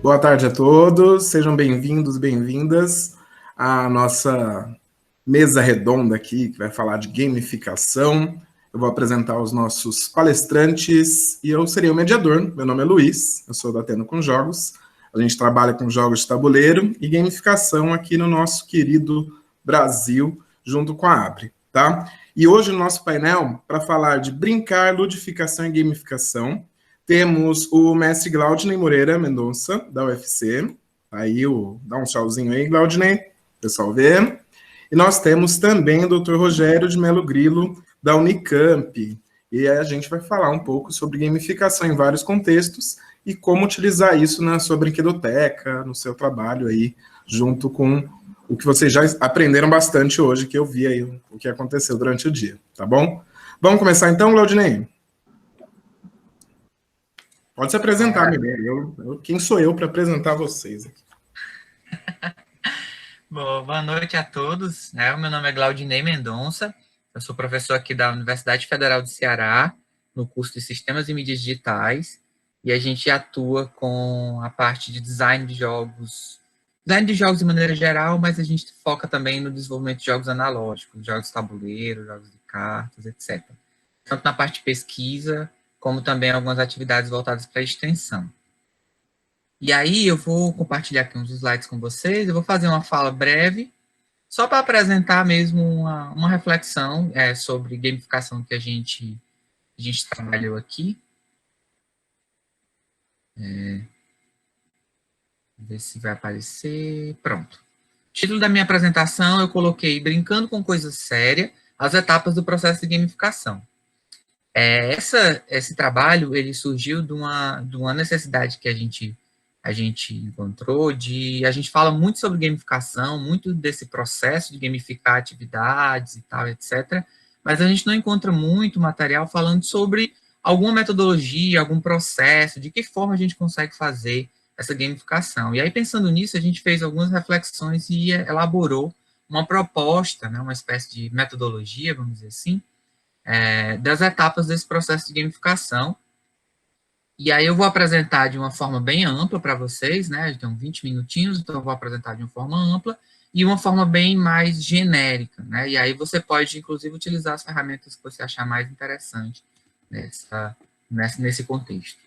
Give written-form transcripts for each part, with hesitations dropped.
Boa tarde a todos, sejam bem-vindos, bem-vindas à nossa mesa redonda aqui, que vai falar de gamificação. Eu vou apresentar os nossos palestrantes e eu serei o mediador. Meu nome é Luiz, eu sou da Ateno com Jogos. A gente trabalha com jogos de tabuleiro e gamificação aqui no nosso querido Brasil, junto com a Abre, tá? E hoje no nosso painel, para falar de brincar, ludificação e gamificação, temos o mestre Glaudinei Moreira Mendonça, da UFC. Aí, dá um tchauzinho aí, Glaudinei, pessoal vê. E nós temos também o Dr. Rogério de Melo Grilo, da Unicamp. E a gente vai falar um pouco sobre gamificação em vários contextos e como utilizar isso na sua brinquedoteca, no seu trabalho aí, junto com o que vocês já aprenderam bastante hoje, que eu vi aí o que aconteceu durante o dia, tá bom? Vamos começar então, Glaudinei? Pode se apresentar, melhor. Quem sou eu para apresentar vocês aqui? Bom, boa noite a todos. O meu nome é Glaudinei Mendonça. Eu sou professor aqui da Universidade Federal do Ceará, no curso de Sistemas e Mídias Digitais. E a gente atua com a parte de design de jogos de maneira geral, mas a gente foca também no desenvolvimento de jogos analógicos, jogos de tabuleiro, jogos de cartas, etc. Tanto na parte de pesquisa, como também algumas atividades voltadas para a extensão. E aí eu vou compartilhar aqui uns slides com vocês, eu vou fazer uma fala breve, só para apresentar mesmo uma reflexão sobre gamificação que a gente trabalhou aqui. Ver se vai aparecer. Pronto. O título da minha apresentação eu coloquei Brincando com Coisa Séria, as etapas do processo de gamificação. Esse trabalho ele surgiu de uma necessidade que a gente encontrou a gente fala muito sobre gamificação, muito desse processo de gamificar atividades e tal, etc., mas a gente não encontra muito material falando sobre alguma metodologia, algum processo, de que forma a gente consegue fazer essa gamificação. E aí, pensando nisso, a gente fez algumas reflexões e elaborou uma proposta, né, uma espécie de metodologia, vamos dizer assim, das etapas desse processo de gamificação. E aí eu vou apresentar de uma forma bem ampla para vocês, né? A gente tem 20 minutinhos, então eu vou apresentar de uma forma ampla e uma forma bem mais genérica, né? E aí você pode, inclusive, utilizar as ferramentas que você achar mais interessante nesse contexto.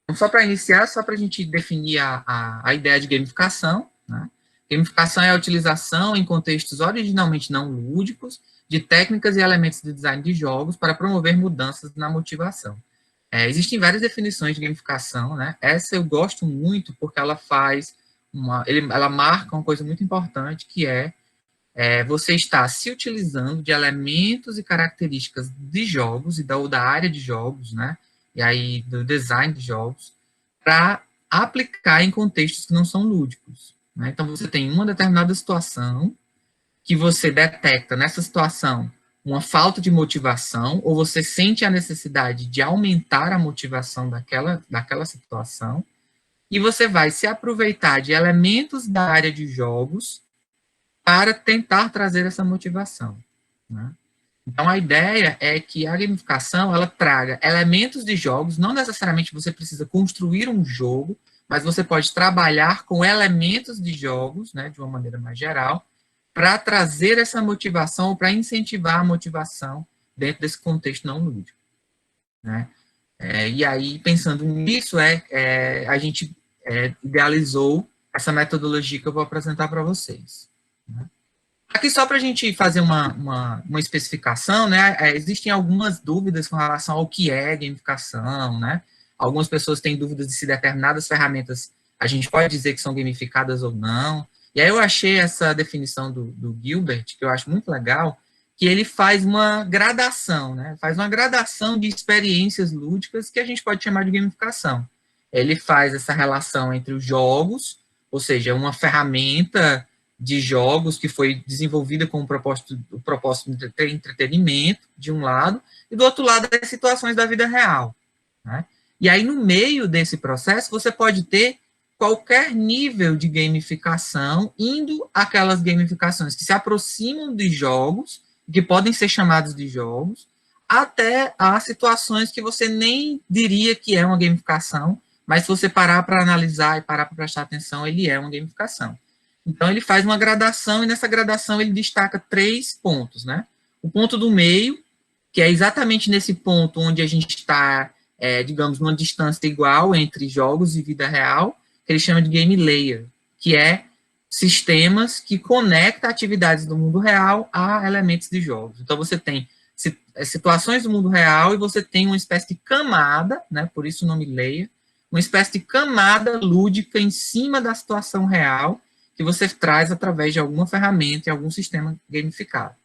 Então, só para iniciar, só para a gente definir a ideia de gamificação, né? Gamificação é a utilização em contextos originalmente não lúdicos de técnicas e elementos de design de jogos para promover mudanças na motivação. Existem várias definições de gamificação, né? Essa eu gosto muito porque ela ela marca uma coisa muito importante, que você está se utilizando de elementos e características de jogos e da área de jogos, né? E aí do design de jogos, para aplicar em contextos que não são lúdicos, né? Então você tem uma determinada situação que você detecta nessa situação uma falta de motivação, ou você sente a necessidade de aumentar a motivação daquela situação, e você vai se aproveitar de elementos da área de jogos para tentar trazer essa motivação, né? Então, a ideia é que a gamificação, ela traga elementos de jogos, não necessariamente você precisa construir um jogo, mas você pode trabalhar com elementos de jogos, né, de uma maneira mais geral, para trazer essa motivação, para incentivar a motivação dentro desse contexto não lúdico, né? E aí, pensando nisso, a gente idealizou essa metodologia que eu vou apresentar para vocês, né? Aqui, só para a gente fazer uma especificação, né? Existem algumas dúvidas com relação ao que é gamificação, né? Algumas pessoas têm dúvidas de se determinadas ferramentas a gente pode dizer que são gamificadas ou não. E aí eu achei essa definição do Gilbert, que eu acho muito legal, que ele faz uma gradação, né? Faz uma gradação de experiências lúdicas que a gente pode chamar de gamificação. Ele faz essa relação entre os jogos, ou seja, uma ferramenta de jogos que foi desenvolvida com o propósito de ter entretenimento, de um lado, e do outro lado, as situações da vida real, né? E aí, no meio desse processo, você pode ter qualquer nível de gamificação, indo aquelas gamificações que se aproximam de jogos, que podem ser chamados de jogos, até as situações que você nem diria que é uma gamificação, mas se você parar para analisar e parar para prestar atenção, ele é uma gamificação. Então, ele faz uma gradação, e nessa gradação ele destaca 3 pontos, né? O ponto do meio, que é exatamente nesse ponto onde a gente está, digamos, numa distância igual entre jogos e vida real, que ele chama de game layer, que é sistemas que conectam atividades do mundo real a elementos de jogos. Então, você tem situações do mundo real e você tem uma espécie de camada, né, por isso o nome layer, uma espécie de camada lúdica em cima da situação real que você traz através de alguma ferramenta e algum sistema gamificado.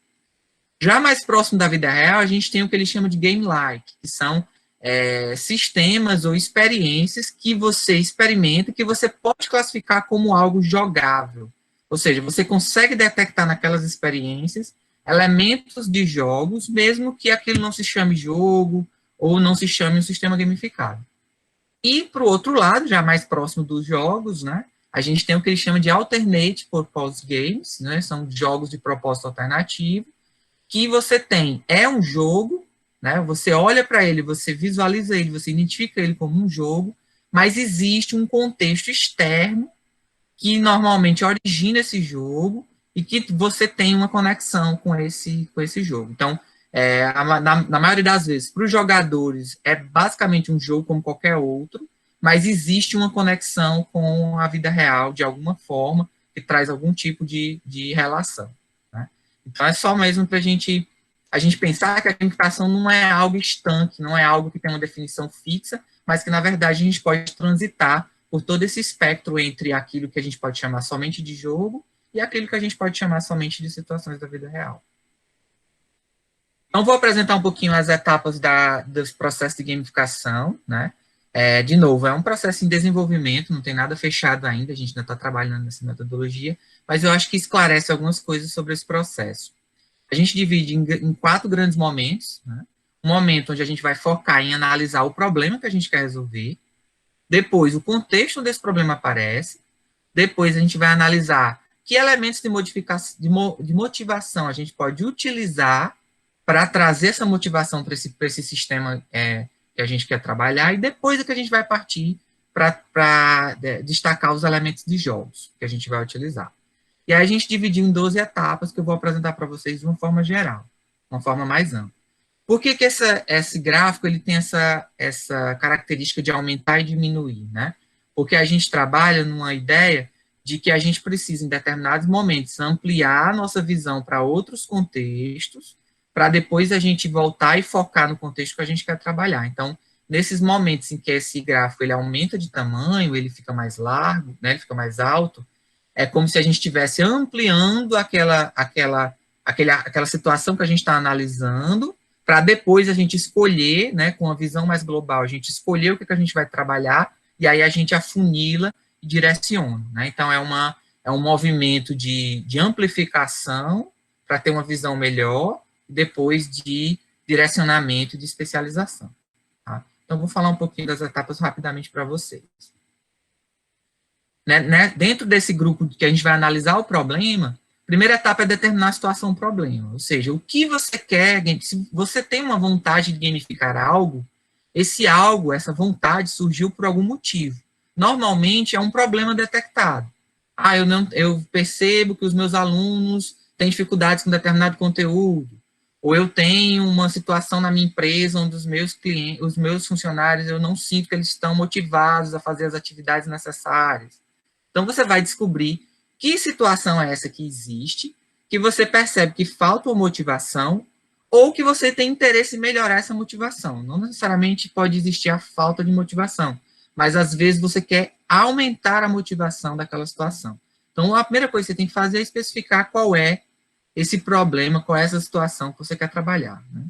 Já mais próximo da vida real, a gente tem o que ele chama de game-like, que são sistemas ou experiências que você experimenta, que você pode classificar como algo jogável. Ou seja, você consegue detectar naquelas experiências elementos de jogos, mesmo que aquilo não se chame jogo ou não se chame um sistema gamificado. E, para o outro lado, já mais próximo dos jogos, né, a gente tem o que ele chama de alternate purpose games, né, são jogos de propósito alternativo, que você tem, um jogo, né, você olha para ele, você visualiza ele, você identifica ele como um jogo, mas existe um contexto externo que normalmente origina esse jogo e que você tem uma conexão com esse jogo. Então, na maioria das vezes, para os jogadores, é basicamente um jogo como qualquer outro, mas existe uma conexão com a vida real, de alguma forma, que traz algum tipo de relação. Né? Então, é só mesmo para a gente pensar que a gamificação não é algo estanque, não é algo que tem uma definição fixa, mas que, na verdade, a gente pode transitar por todo esse espectro entre aquilo que a gente pode chamar somente de jogo e aquilo que a gente pode chamar somente de situações da vida real. Então, vou apresentar um pouquinho as etapas dos processos de gamificação, né? De novo, é um processo em desenvolvimento, não tem nada fechado ainda, a gente ainda está trabalhando nessa metodologia, mas eu acho que esclarece algumas coisas sobre esse processo. A gente divide em 4 grandes momentos, né? Um momento onde a gente vai focar em analisar o problema que a gente quer resolver, depois o contexto desse problema aparece, depois a gente vai analisar que elementos de motivação a gente pode utilizar para trazer essa motivação para esse sistema que a gente quer trabalhar, e depois é que a gente vai partir para destacar os elementos de jogos que a gente vai utilizar. E aí a gente dividiu em 12 etapas que eu vou apresentar para vocês de uma forma geral, uma forma mais ampla. Por que esse gráfico ele tem essa característica de aumentar e diminuir, né? Porque a gente trabalha numa ideia de que a gente precisa, em determinados momentos, ampliar a nossa visão para outros contextos, para depois a gente voltar e focar no contexto que a gente quer trabalhar. Então, nesses momentos em que esse gráfico ele aumenta de tamanho, ele fica mais largo, né, ele fica mais alto, é como se a gente estivesse ampliando aquela situação que a gente está analisando, para depois a gente escolher, né, com a visão mais global, a gente escolher o que a gente vai trabalhar, e aí a gente afunila e direciona. Né? Então, é um movimento de amplificação para ter uma visão melhor, depois de direcionamento e de especialização. Tá? Então, vou falar um pouquinho das etapas rapidamente para vocês. Dentro desse grupo que a gente vai analisar o problema, a primeira etapa é determinar a situação problema, ou seja, o que você quer, se você tem uma vontade de gamificar algo, essa vontade surgiu por algum motivo. Normalmente é um problema detectado. Eu percebo que os meus alunos têm dificuldades com determinado conteúdo, ou eu tenho uma situação na minha empresa onde os meus funcionários, eu não sinto que eles estão motivados a fazer as atividades necessárias. Então, você vai descobrir que situação é essa que existe, que você percebe que falta uma motivação, ou que você tem interesse em melhorar essa motivação. Não necessariamente pode existir a falta de motivação, mas às vezes você quer aumentar a motivação daquela situação. Então, a primeira coisa que você tem que fazer é especificar qual é esse problema, qual é essa situação que você quer trabalhar. Né?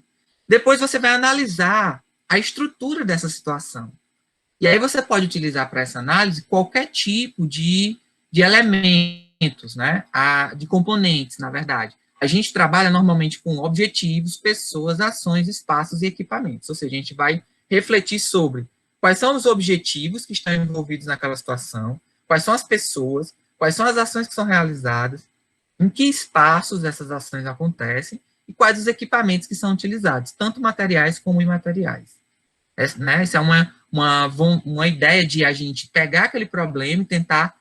Depois você vai analisar a estrutura dessa situação. E aí você pode utilizar para essa análise qualquer tipo de elementos, né? De componentes, na verdade. A gente trabalha normalmente com objetivos, pessoas, ações, espaços e equipamentos. Ou seja, a gente vai refletir sobre quais são os objetivos que estão envolvidos naquela situação, quais são as pessoas, quais são as ações que são realizadas, em que espaços essas ações acontecem e quais os equipamentos que são utilizados, tanto materiais como imateriais. Essa é uma ideia de a gente pegar aquele problema e tentar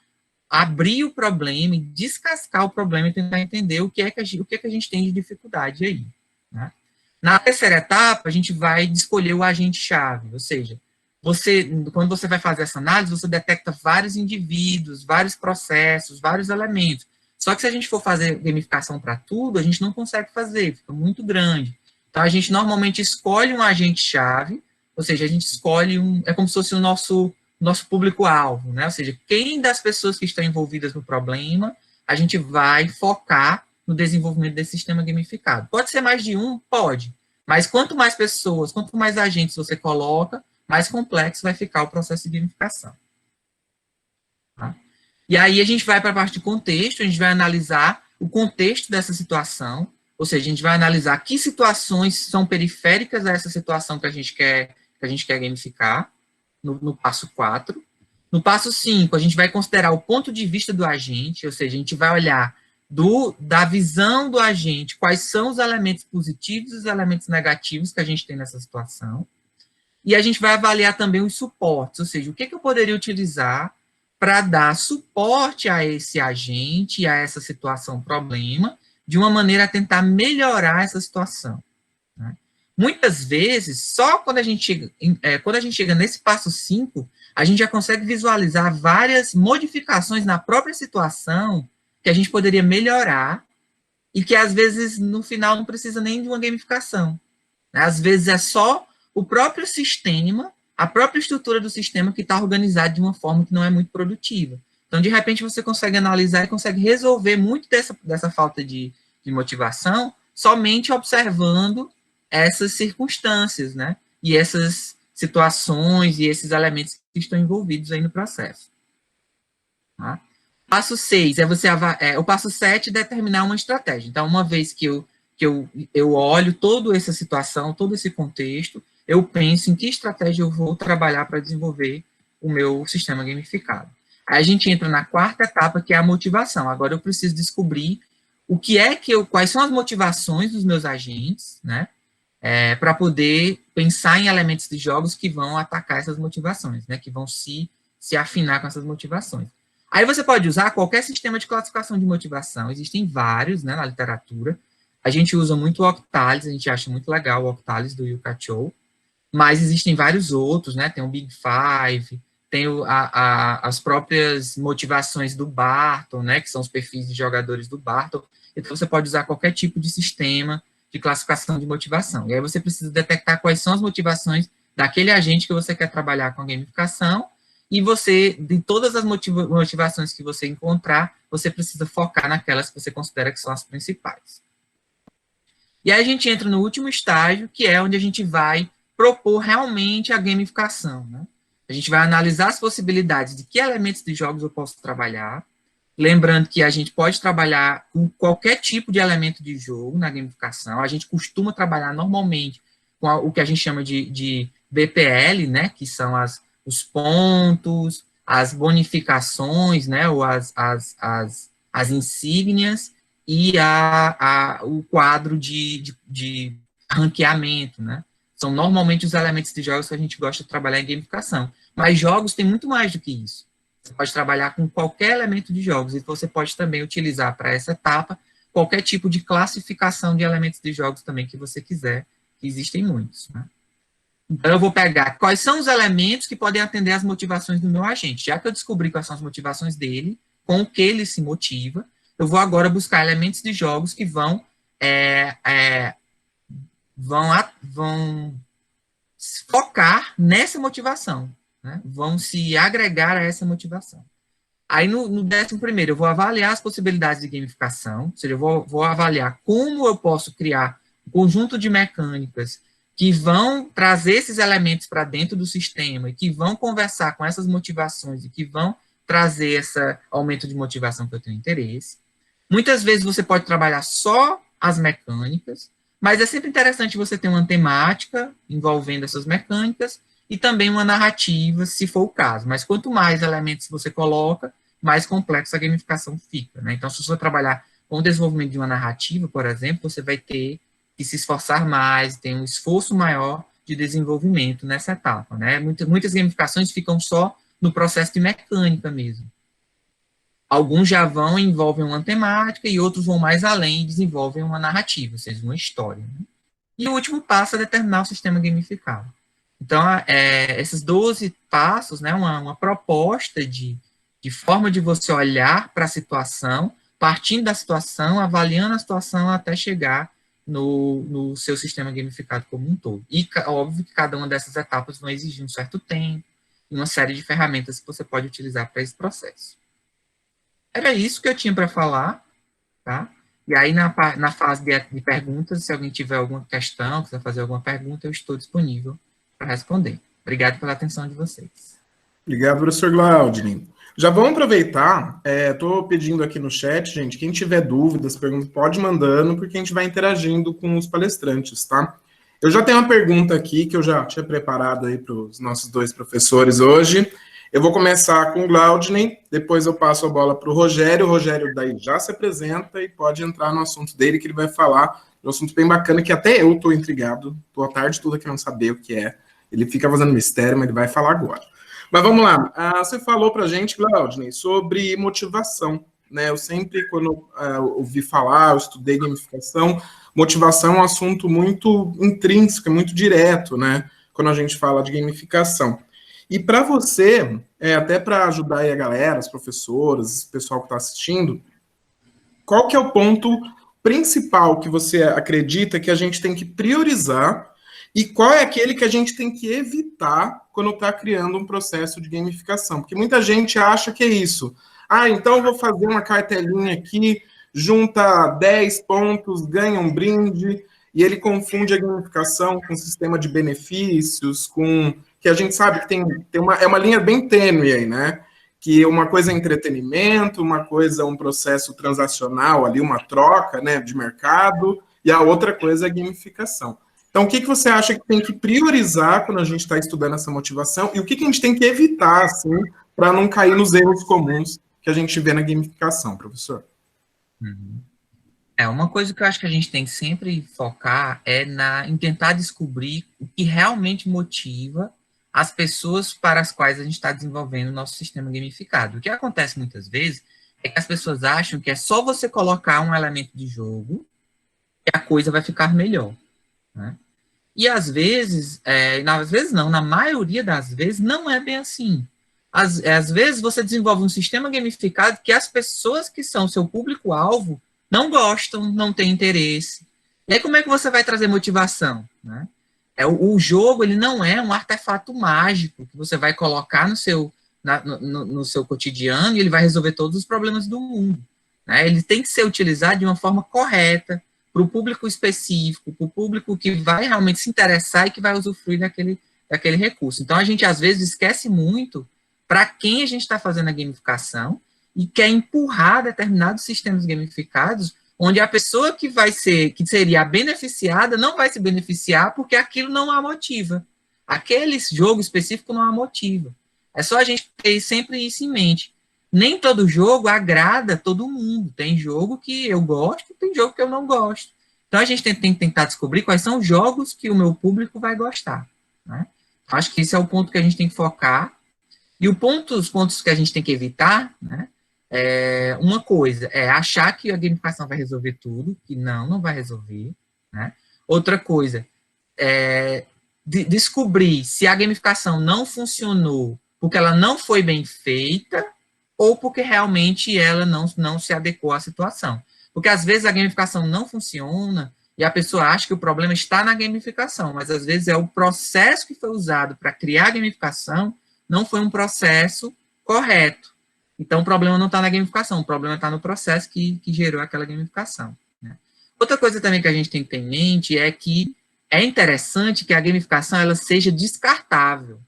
abrir o problema e descascar o problema e tentar entender o que é que a gente tem de dificuldade aí, né? Na terceira etapa, a gente vai escolher o agente-chave, ou seja, quando você vai fazer essa análise, você detecta vários indivíduos, vários processos, vários elementos. Só que se a gente for fazer gamificação para tudo, a gente não consegue fazer, fica muito grande. Então, a gente normalmente escolhe um agente-chave, ou seja, a gente escolhe é como se fosse o nosso público-alvo, né? Ou seja, quem das pessoas que estão envolvidas no problema, a gente vai focar no desenvolvimento desse sistema gamificado. Pode ser mais de um? Pode. Mas quanto mais pessoas, quanto mais agentes você coloca, mais complexo vai ficar o processo de gamificação. Tá? E aí a gente vai para a parte de contexto, a gente vai analisar o contexto dessa situação, ou seja, a gente vai analisar que situações são periféricas a essa situação que a gente quer gamificar, no passo 4. No passo 5, a gente vai considerar o ponto de vista do agente, ou seja, a gente vai olhar da visão do agente, quais são os elementos positivos e os elementos negativos que a gente tem nessa situação. E a gente vai avaliar também os suportes, ou seja, o que eu poderia utilizar para dar suporte a esse agente, a essa situação, problema, de uma maneira a tentar melhorar essa situação. Né? Muitas vezes, só quando a gente chega nesse passo 5, a gente já consegue visualizar várias modificações na própria situação que a gente poderia melhorar e que, às vezes, no final, não precisa nem de uma gamificação. Né? Às vezes, é só o próprio sistema, a própria estrutura do sistema que está organizado de uma forma que não é muito produtiva. Então, de repente, você consegue analisar e consegue resolver muito dessa falta de motivação somente observando essas circunstâncias, né? E essas situações e esses elementos que estão envolvidos aí no processo. Tá? Passo 6 o passo 7 é determinar uma estratégia. Então, uma vez que eu olho toda essa situação, todo esse contexto, eu penso em que estratégia eu vou trabalhar para desenvolver o meu sistema gamificado. Aí a gente entra na quarta etapa, que é a motivação. Agora eu preciso descobrir quais são as motivações dos meus agentes, né? Para poder pensar em elementos de jogos que vão atacar essas motivações, né? Que vão se afinar com essas motivações. Aí você pode usar qualquer sistema de classificação de motivação. Existem vários, né, na literatura. A gente usa muito o Octalis, a gente acha muito legal o Octalis do Yu Ka-Chou, mas existem vários outros, né? Tem o Big Five, tem as próprias motivações do Barton, né? Que são os perfis de jogadores do Barton. Então, você pode usar qualquer tipo de sistema de classificação de motivação. E aí você precisa detectar quais são as motivações daquele agente que você quer trabalhar com a gamificação, e você, de todas as motivações que você encontrar, você precisa focar naquelas que você considera que são as principais. E aí a gente entra no último estágio, que é onde a gente vai propor realmente a gamificação, né? A gente vai analisar as possibilidades de que elementos de jogos eu posso trabalhar, lembrando que a gente pode trabalhar com qualquer tipo de elemento de jogo na gamificação. A gente costuma trabalhar normalmente com o que a gente chama de BPL, né? Que são os pontos, as bonificações, né? Ou as insígnias e o quadro de ranqueamento, né? São normalmente os elementos de jogos que a gente gosta de trabalhar em gamificação. Mas jogos tem muito mais do que isso. Você pode trabalhar com qualquer elemento de jogos, e você pode também utilizar para essa etapa qualquer tipo de classificação de elementos de jogos também que você quiser, que existem muitos. Né? Então, eu vou pegar quais são os elementos que podem atender às motivações do meu agente. Já que eu descobri quais são as motivações dele, com o que ele se motiva, eu vou agora buscar elementos de jogos que vão focar nessa motivação, né? Vão se agregar a essa motivação. Aí, no 11º, eu vou avaliar as possibilidades de gamificação, ou seja, eu vou avaliar como eu posso criar um conjunto de mecânicas que vão trazer esses elementos para dentro do sistema e que vão conversar com essas motivações e que vão trazer esse aumento de motivação que eu tenho interesse. Muitas vezes você pode trabalhar só as mecânicas, mas é sempre interessante você ter uma temática envolvendo essas mecânicas e também uma narrativa, se for o caso. Mas quanto mais elementos você coloca, mais complexa a gamificação fica. Né? Então, se você trabalhar com o desenvolvimento de uma narrativa, por exemplo, você vai ter que se esforçar mais, ter um esforço maior de desenvolvimento nessa etapa, né? Muitas gamificações ficam só no processo de mecânica mesmo. Alguns já vão e envolvem uma temática e outros vão mais além e desenvolvem uma narrativa, ou seja, uma história. Né? E o último passo é determinar o sistema gamificado. Então, esses 12 passos, né, uma proposta de forma de você olhar para a situação, partindo da situação, avaliando a situação até chegar no seu sistema gamificado como um todo. E, óbvio, que cada uma dessas etapas vão exigir um certo tempo e uma série de ferramentas que você pode utilizar para esse processo. Era isso que eu tinha para falar, tá? E aí, na fase de perguntas, se alguém tiver alguma questão, quiser fazer alguma pergunta, eu estou disponível para responder. Obrigado pela atenção de vocês. Obrigado, professor Glaudine. Já vamos aproveitar, estou pedindo aqui no chat, gente, quem tiver dúvidas, perguntas, pode ir mandando, porque a gente vai interagindo com os palestrantes, tá? Eu já tenho uma pergunta aqui, que eu já tinha preparado aí para os nossos 2 professores hoje. Eu vou começar com o Glaudine, depois eu passo a bola para o Rogério daí já se apresenta e pode entrar no assunto dele, que ele vai falar um assunto bem bacana, que até eu estou intrigado, estou a tarde toda querendo saber o que é. Ele fica fazendo mistério, mas ele vai falar agora. Mas vamos lá, você falou para a gente, Glaudine, sobre motivação, né? Eu sempre, quando ouvi falar, eu estudei gamificação, motivação é um assunto muito intrínseco, muito direto, né? Quando a gente fala de gamificação. E para você, até para ajudar aí a galera, os professores, o pessoal que está assistindo, qual que é o ponto principal que você acredita que a gente tem que priorizar e qual é aquele que a gente tem que evitar quando está criando um processo de gamificação? Porque muita gente acha que é isso. Então eu vou fazer uma cartelinha aqui, junta 10 pontos, ganha um brinde, e ele confunde a gamificação com o sistema de benefícios, com que a gente sabe que é uma linha bem tênue aí, né? Que uma coisa é entretenimento, uma coisa é um processo transacional ali, uma troca, né, de mercado, e a outra coisa é a gamificação. Então, o que você acha que tem que priorizar quando a gente está estudando essa motivação e o que a gente tem que evitar, assim, para não cair nos erros comuns que a gente vê na gamificação, professor? Uma coisa que eu acho que a gente tem que sempre focar em tentar descobrir o que realmente motiva as pessoas para as quais a gente está desenvolvendo o nosso sistema gamificado. O que acontece muitas vezes é que as pessoas acham que é só você colocar um elemento de jogo que a coisa vai ficar melhor, né? E às vezes não, na maioria das vezes, não é bem assim. Às vezes você desenvolve um sistema gamificado que as pessoas que são seu público-alvo não gostam, não têm interesse. E aí como é que você vai trazer motivação, né? O jogo, ele não é um artefato mágico que você vai colocar no seu cotidiano e ele vai resolver todos os problemas do mundo, né? Ele tem que ser utilizado de uma forma correta, para o público específico, para o público que vai realmente se interessar e que vai usufruir daquele recurso. Então, a gente, às vezes, esquece muito para quem a gente está fazendo a gamificação e quer empurrar determinados sistemas gamificados onde a pessoa que seria a beneficiada não vai se beneficiar porque aquilo não a motiva. Aquele jogo específico não a motiva. É só a gente ter sempre isso em mente. Nem todo jogo agrada todo mundo. Tem jogo que eu gosto, tem jogo que eu não gosto. Então, a gente tem que tentar descobrir quais são os jogos que o meu público vai gostar, né? Acho que esse é o ponto que a gente tem que focar. E os pontos que a gente tem que evitar, né? Uma coisa é achar que a gamificação vai resolver tudo, que não vai resolver, né? Outra coisa é descobrir se a gamificação não funcionou porque ela não foi bem feita ou porque realmente ela não se adequou à situação. Porque às vezes a gamificação não funciona e a pessoa acha que o problema está na gamificação, mas às vezes é o processo que foi usado para criar a gamificação não foi um processo correto. Então, o problema não está na gamificação, o problema está no processo que gerou aquela gamificação, né? Outra coisa também que a gente tem que ter em mente é que é interessante que a gamificação ela seja descartável,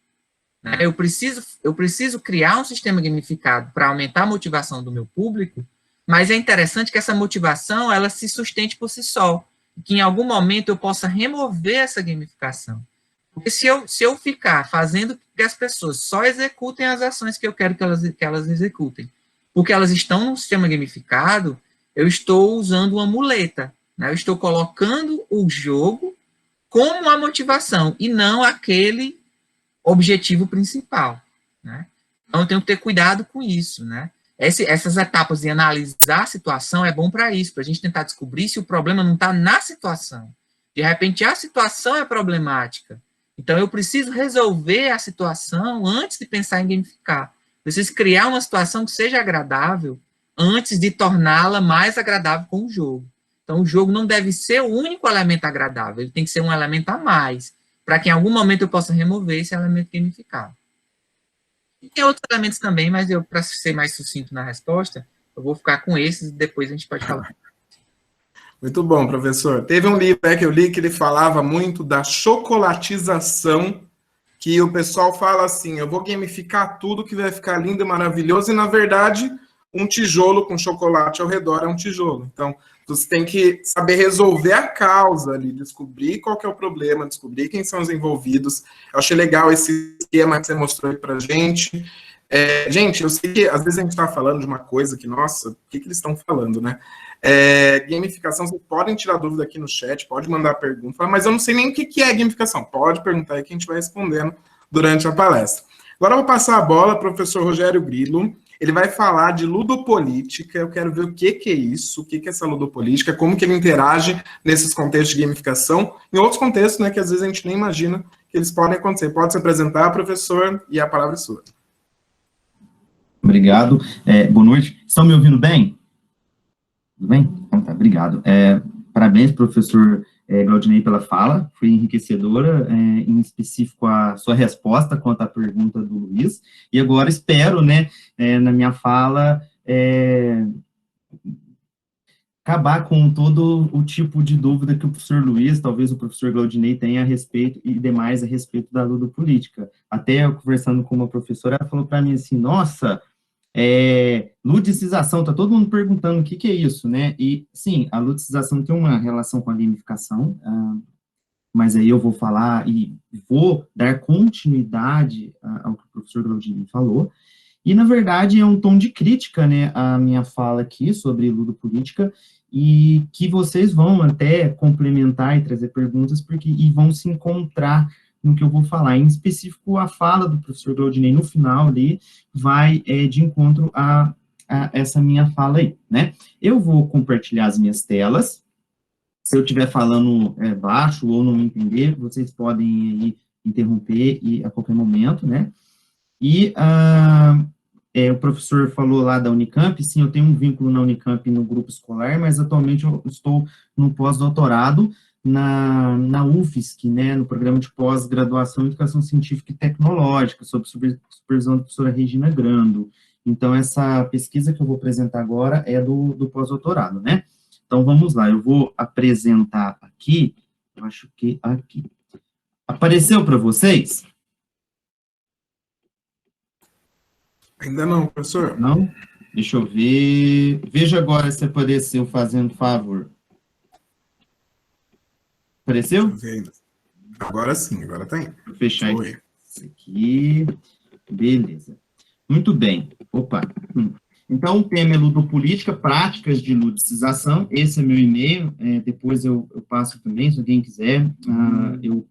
né? Eu preciso criar um sistema gamificado para aumentar a motivação do meu público, mas é interessante que essa motivação ela se sustente por si só, que em algum momento eu possa remover essa gamificação. Porque se eu ficar fazendo que as pessoas só executem as ações que eu quero que elas executem, porque elas estão num sistema gamificado, eu estou usando uma muleta, né? Eu estou colocando o jogo como a motivação, e não aquele objetivo principal, né? Então, eu tenho que ter cuidado com isso, né? Essas etapas de analisar a situação é bom para isso, para a gente tentar descobrir se o problema não está na situação. De repente, a situação é problemática. Então, eu preciso resolver a situação antes de pensar em gamificar. Preciso criar uma situação que seja agradável antes de torná-la mais agradável com o jogo. Então, o jogo não deve ser o único elemento agradável, ele tem que ser um elemento a mais, para que em algum momento eu possa remover esse elemento gamificado. E tem outros elementos também, mas eu, para ser mais sucinto na resposta, eu vou ficar com esses e depois a gente pode falar. Muito bom, professor. Teve um livro que eu li que ele falava muito da chocolatização, que o pessoal fala assim, eu vou gamificar tudo que vai ficar lindo e maravilhoso, e na verdade, um tijolo com chocolate ao redor é um tijolo. Então, você tem que saber resolver a causa ali, descobrir qual que é o problema, descobrir quem são os envolvidos. Eu achei legal esse esquema que você mostrou aí pra gente. Gente, eu sei que às vezes a gente está falando de uma coisa que, nossa, o que eles estão falando, né? Gamificação, vocês podem tirar dúvida aqui no chat, pode mandar pergunta, mas eu não sei nem o que é gamificação. Pode perguntar aí que a gente vai respondendo durante a palestra. Agora eu vou passar a bola para o professor Rogério Grilo. Ele vai falar de ludopolítica. Eu quero ver o que é isso, o que é essa ludopolítica, como que ele interage nesses contextos de gamificação, em outros contextos, né, que às vezes a gente nem imagina que eles podem acontecer. Pode se apresentar, professor, e a palavra é sua. Obrigado. Boa noite. Estão me ouvindo bem? Tudo bem? Então tá, obrigado. Parabéns, professor Glaudinei, pela fala, foi enriquecedora, em específico a sua resposta quanto à pergunta do Luiz, e agora espero, né, na minha fala, acabar com todo o tipo de dúvida que o professor Luiz, talvez o professor Glaudinei tenha a respeito, e demais a respeito da ludopolítica. Até eu conversando com uma professora, ela falou para mim assim, nossa, ludicização, tá todo mundo perguntando o que é isso, né? E, sim, a ludicização tem uma relação com a gamificação, mas aí eu vou falar e vou dar continuidade ao que o professor Glaudinei falou, e, na verdade, é um tom de crítica, né, a minha fala aqui sobre ludopolítica, e que vocês vão até complementar e trazer perguntas, e vão se encontrar no que eu vou falar. Em específico, a fala do professor Glaudinei no final ali vai de encontro a essa minha fala aí, né? Eu vou compartilhar as minhas telas. Se eu estiver falando baixo ou não entender, vocês podem aí interromper a qualquer momento, né? E o professor falou lá da Unicamp, sim, eu tenho um vínculo na Unicamp no grupo escolar, mas atualmente eu estou no pós-doutorado na UFSC, né, no programa de pós-graduação em Educação Científica e Tecnológica, sob supervisão da professora Regina Grando. Então, essa pesquisa que eu vou apresentar agora é do pós-doutorado, né? Então, vamos lá, eu vou apresentar aqui, eu acho que aqui. Apareceu para vocês? Ainda não, professor. Não? Deixa eu ver. Veja agora se apareceu, fazendo favor. Apareceu? Agora sim, agora tá indo. Vou fechar isso aqui. Beleza. Muito bem. Opa. Então, o tema é ludopolítica, práticas de ludicização. Esse é meu e-mail. Depois eu passo também, se alguém quiser. Eu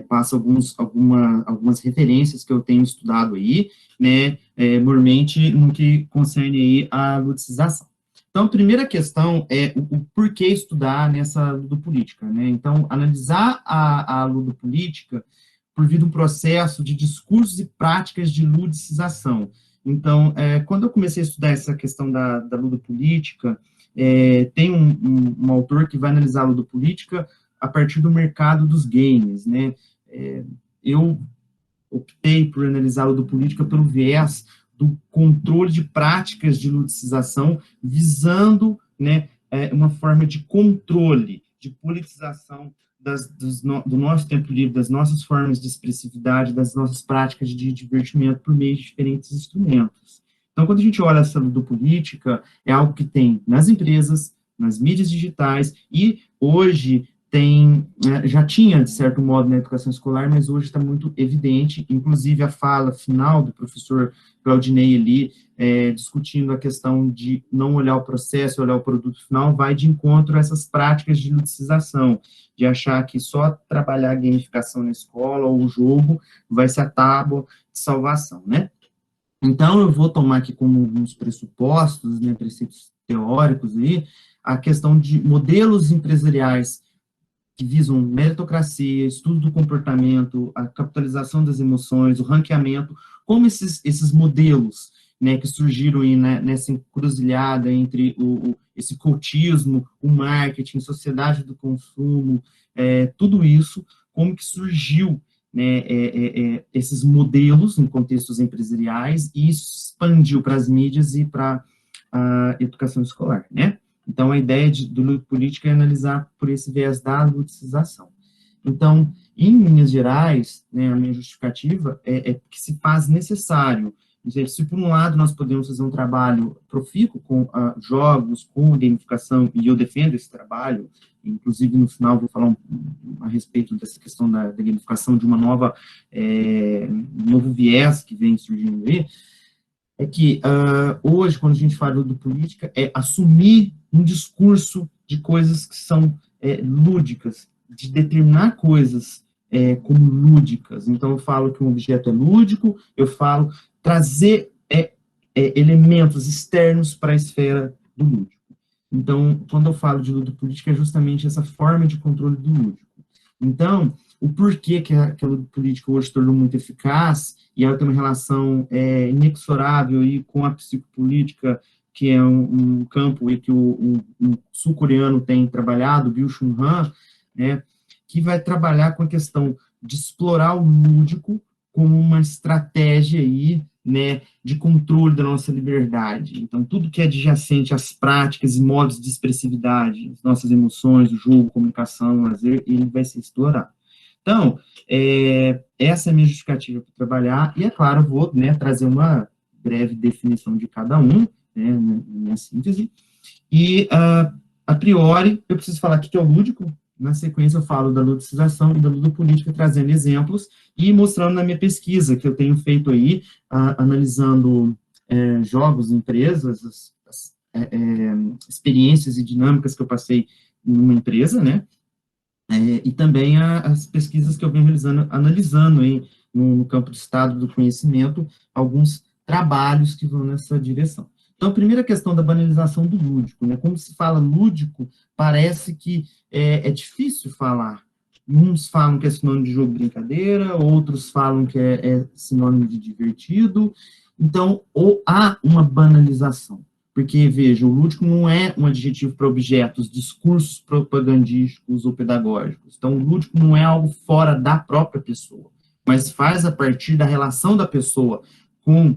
passo algumas referências que eu tenho estudado aí, né, normalmente no que concerne aí a ludicização. Então, a primeira questão é o porquê estudar nessa ludopolítica, né? Então, analisar a ludopolítica por vir de um processo de discursos e práticas de ludicização. Então, quando eu comecei a estudar essa questão da ludopolítica, tem um autor que vai analisar a ludopolítica a partir do mercado dos games, né? Eu optei por analisar a ludopolítica pelo viés do controle de práticas de ludicização, visando, né, uma forma de controle, de politização do nosso tempo livre, das nossas formas de expressividade, das nossas práticas de divertimento por meio de diferentes instrumentos. Então, quando a gente olha essa ludopolítica, é algo que tem nas empresas, nas mídias digitais, e hoje já tinha, de certo modo, na educação escolar, mas hoje está muito evidente, inclusive a fala final do professor Claudinei ali, discutindo a questão de não olhar o processo, olhar o produto final, vai de encontro a essas práticas de ludicização, de achar que só trabalhar a gamificação na escola ou o jogo vai ser a tábua de salvação, né? Então, eu vou tomar aqui como uns pressupostos, né, preceitos teóricos aí, a questão de modelos empresariais que visam meritocracia, estudo do comportamento, a capitalização das emoções, o ranqueamento, como esses modelos, né, que surgiram aí, né, nessa encruzilhada entre esse cultismo, o marketing, sociedade do consumo, tudo isso, como que surgiu, né, esses modelos em contextos empresariais e isso expandiu para as mídias e para a educação escolar, né? Então, a ideia do luto político é analisar por esse viés da ludicização. Então, em linhas gerais, né, a minha justificativa é que se faz necessário. Se, por um lado, nós podemos fazer um trabalho profícuo com jogos, com gamificação, e eu defendo esse trabalho, inclusive, no final, vou falar a respeito dessa questão da gamificação, de um novo viés que vem surgindo aí, é que hoje, quando a gente fala do política, é assumir um discurso de coisas que são lúdicas, de determinar coisas como lúdicas. Então, eu falo que um objeto é lúdico, eu falo trazer elementos externos para a esfera do lúdico. Então, quando eu falo de ludopolítica, é justamente essa forma de controle do lúdico. Então, o porquê que a ludopolítica hoje se tornou muito eficaz, e ela tem uma relação inexorável aí com a psicopolítica, que é um campo aí que um sul-coreano tem trabalhado, Byung-Chul Han, né, que vai trabalhar com a questão de explorar o lúdico como uma estratégia aí, né, de controle da nossa liberdade. Então, tudo que é adjacente às práticas e modos de expressividade, as nossas emoções, o jogo, comunicação, o lazer, ele vai ser explorado. Então, essa é a minha justificativa para trabalhar, e, é claro, vou, né, trazer uma breve definição de cada um, né, na minha síntese, e, a priori, eu preciso falar o que é o lúdico. Na sequência, eu falo da ludicização e da ludopolítica, trazendo exemplos e mostrando na minha pesquisa, que eu tenho feito aí, analisando jogos, empresas, experiências e dinâmicas que eu passei numa empresa, né, e também as pesquisas que eu venho realizando, analisando aí no campo do estado do conhecimento, alguns trabalhos que vão nessa direção. Então, a primeira questão da banalização do lúdico, né? Quando se fala lúdico, parece que é difícil falar. Uns falam que é sinônimo de jogo brincadeira, outros falam que é sinônimo de divertido. Então, há uma banalização. Porque, veja, o lúdico não é um adjetivo para objetos, discursos propagandísticos ou pedagógicos. Então, o lúdico não é algo fora da própria pessoa, mas faz a partir da relação da pessoa com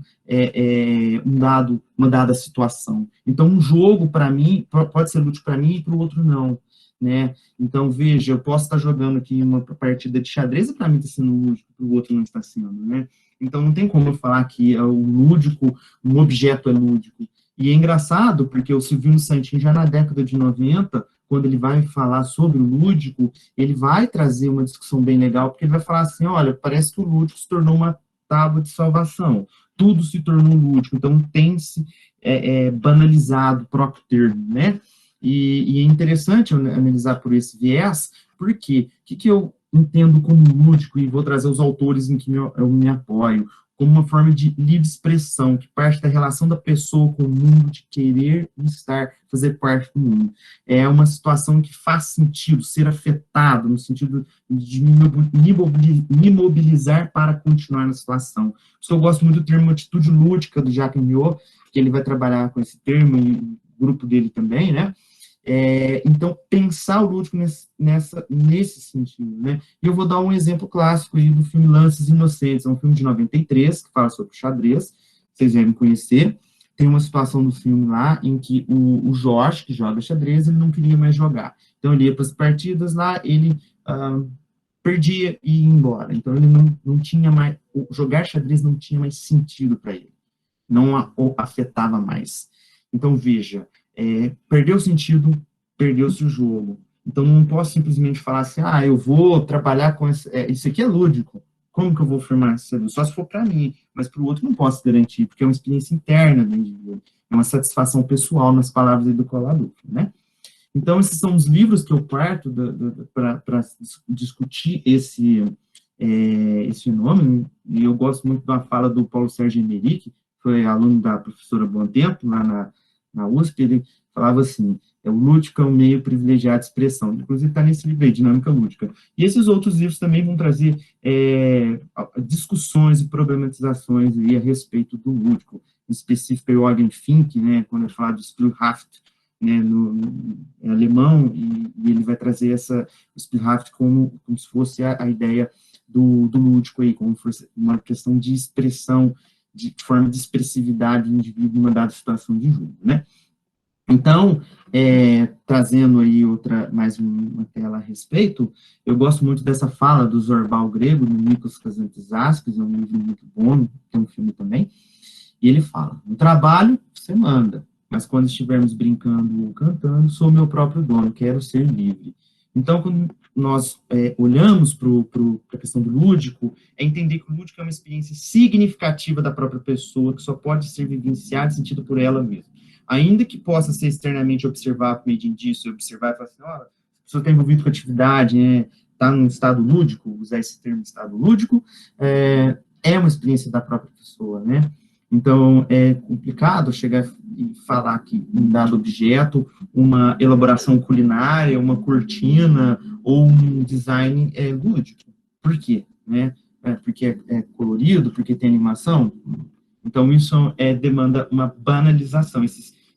uma dada situação. Então, um jogo, para mim, pode ser lúdico para mim e para o outro não, né? Então, veja, eu posso estar jogando aqui uma partida de xadrez e para mim está sendo lúdico, para o outro não está sendo, né? Então, não tem como eu falar que o lúdico, um objeto é lúdico. E é engraçado, porque o Silvino Santin, já na década de 90, quando ele vai falar sobre o lúdico, ele vai trazer uma discussão bem legal, porque ele vai falar assim, olha, parece que o lúdico se tornou uma tábua de salvação, tudo se tornou lúdico, então tem-se banalizado o próprio termo, né? E é interessante analisar por esse viés, porque o que eu entendo como lúdico, e vou trazer os autores em que eu me apoio, como uma forma de livre expressão, que parte da relação da pessoa com o mundo, de querer estar, fazer parte do mundo. É uma situação que faz sentido, ser afetado, no sentido de me mobilizar para continuar na situação. Por isso eu gosto muito do termo atitude lúdica, do Jacques Millot, que ele vai trabalhar com esse termo, e o grupo dele também, né? Então, pensar o lúdico nesse sentido, né? E eu vou dar um exemplo clássico aí do filme Lances Inocentes, é um filme de 93, que fala sobre xadrez, vocês devem conhecer. Tem uma situação do filme lá em que o Jorge, que joga xadrez, ele não queria mais jogar. Então, ele ia para as partidas lá, ele perdia e ia embora. Então, ele não tinha mais, jogar xadrez não tinha mais sentido para ele, não o afetava mais. Então, veja, perdeu o sentido, perdeu-se o jogo. Então, não posso simplesmente falar assim, eu vou trabalhar com isso aqui é lúdico. Como que eu vou afirmar isso? Só se for para mim, mas para o outro não posso garantir, porque é uma experiência interna do indivíduo, é uma satisfação pessoal, nas palavras do Colador, né? Então, esses são os livros que eu parto para discutir esse fenômeno, e eu gosto muito da fala do Paulo Sérgio Emerick, que foi aluno da professora Bom Tempo, lá na USP. Ele falava assim, o lúdico é um meio privilegiado de expressão, inclusive está nesse livro aí, Dinâmica Lúdica. E esses outros livros também vão trazer discussões e problematizações aí a respeito do lúdico, em específico o Eugen Fink, né, quando ele fala do Spielhaft, né, em alemão, e ele vai trazer o Spielhaft como se fosse a ideia do lúdico aí, como fosse uma questão de expressão, de forma de expressividade do indivíduo em uma dada situação de jogo, né? Então, trazendo aí mais uma tela a respeito, eu gosto muito dessa fala do Zorbal Grego, do Nikos Kazantzakis, é um livro muito bom, tem um filme também, e ele fala, no trabalho, você manda, mas quando estivermos brincando ou cantando, sou meu próprio dono, quero ser livre. Então, quando nós olhamos para a questão do lúdico, é entender que o lúdico é uma experiência significativa da própria pessoa, que só pode ser vivenciada e sentida por ela mesma. Ainda que possa ser externamente observado por meio de indício, observar e falar assim, a pessoa está envolvida com atividade, está num estado lúdico, usar esse termo estado lúdico, é uma experiência da própria pessoa, né? Então, é complicado chegar e falar que um dado objeto, uma elaboração culinária, uma cortina ou um design é lúdico. Por quê? Né? Porque é colorido, porque tem animação? Então, isso demanda uma banalização.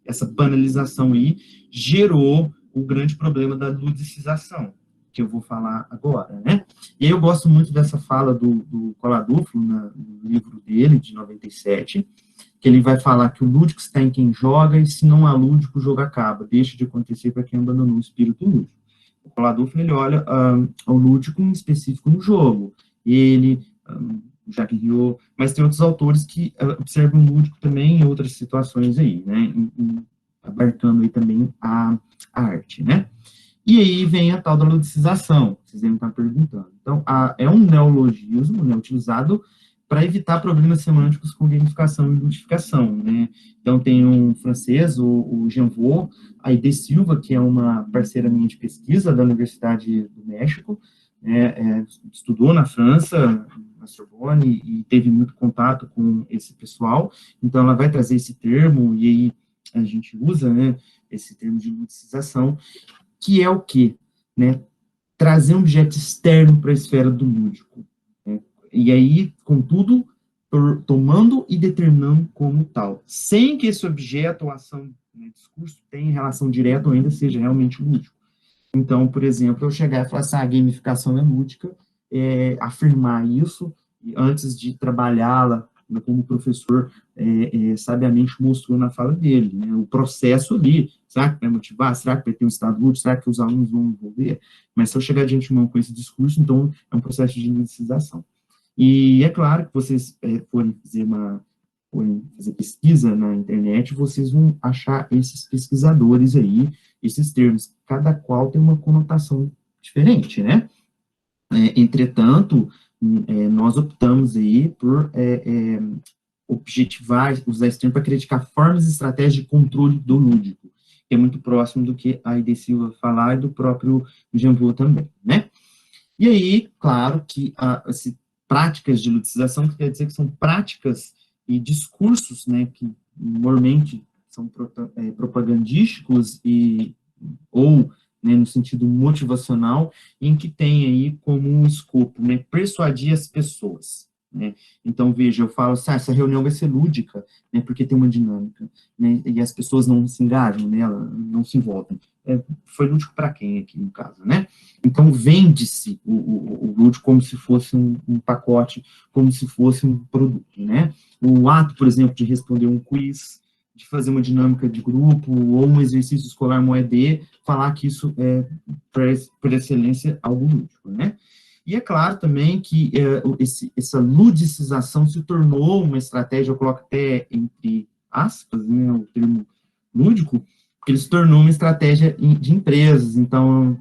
Essa banalização aí gerou o grande problema da ludicização, que eu vou falar agora, né? E aí eu gosto muito dessa fala do Coladuflo, no livro dele, de 97, que ele vai falar que o lúdico está em quem joga, e se não há lúdico, o jogo acaba. Deixa de acontecer para quem abandonou o espírito lúdico. O Coladuflo, ele olha ao lúdico em específico no jogo. Ele, Jacques Riot, mas tem outros autores que observam o lúdico também em outras situações aí, né? Abarcando aí também a arte, né? E aí vem a tal da ludicização, vocês devem estar perguntando. Então, é um neologismo, né, utilizado para evitar problemas semânticos com gamificação e ludificação, né? Então, tem um francês, o Jean Vaux, a Ide Silva, que é uma parceira minha de pesquisa da Universidade do México, estudou na França, na Sorbonne, e teve muito contato com esse pessoal, então ela vai trazer esse termo, e aí a gente usa, né, esse termo de ludicização, que é o quê? Né? Trazer um objeto externo para a esfera do lúdico. Né? E aí, contudo, tomando e determinando como tal, sem que esse objeto ou ação, né, discurso, tenha relação direta ou ainda seja realmente lúdico. Então, por exemplo, eu chegar e falar assim, a gamificação é lúdica, afirmar isso, antes de trabalhá-la, como o professor sabiamente mostrou na fala dele, né? O processo ali, será que vai motivar? Será que vai ter um estado lúdico? Será que os alunos vão envolver? Mas se eu chegar de antemão com esse discurso, então é um processo de ludicização. E é claro que vocês forem fazer pesquisa na internet, vocês vão achar esses pesquisadores aí, esses termos, cada qual tem uma conotação diferente, né? Entretanto, nós optamos aí por objetivar, usar esse termo para criticar formas e estratégias de controle do lúdico, que é muito próximo do que a Ide Silva falar e do próprio Jean Vaux também, né? E aí, claro que práticas de ludicização, que quer dizer que são práticas e discursos, né, que normalmente são propagandísticos ou né, no sentido motivacional, em que tem aí como um escopo, né, persuadir as pessoas, né? Então, veja, eu falo assim, essa reunião vai ser lúdica, né, porque tem uma dinâmica, né, e as pessoas não se engajam nela, não se envolvem. Foi lúdico para quem aqui, no caso, né? Então, vende-se o lúdico como se fosse um pacote, como se fosse um produto, né? O ato, por exemplo, de responder um quiz, de fazer uma dinâmica de grupo, ou um exercício escolar moedê, falar que isso é, por excelência, algo lúdico, né? E é claro também que essa ludicização se tornou uma estratégia, eu coloco até entre aspas, né, o termo lúdico, porque ele se tornou uma estratégia de empresas. Então,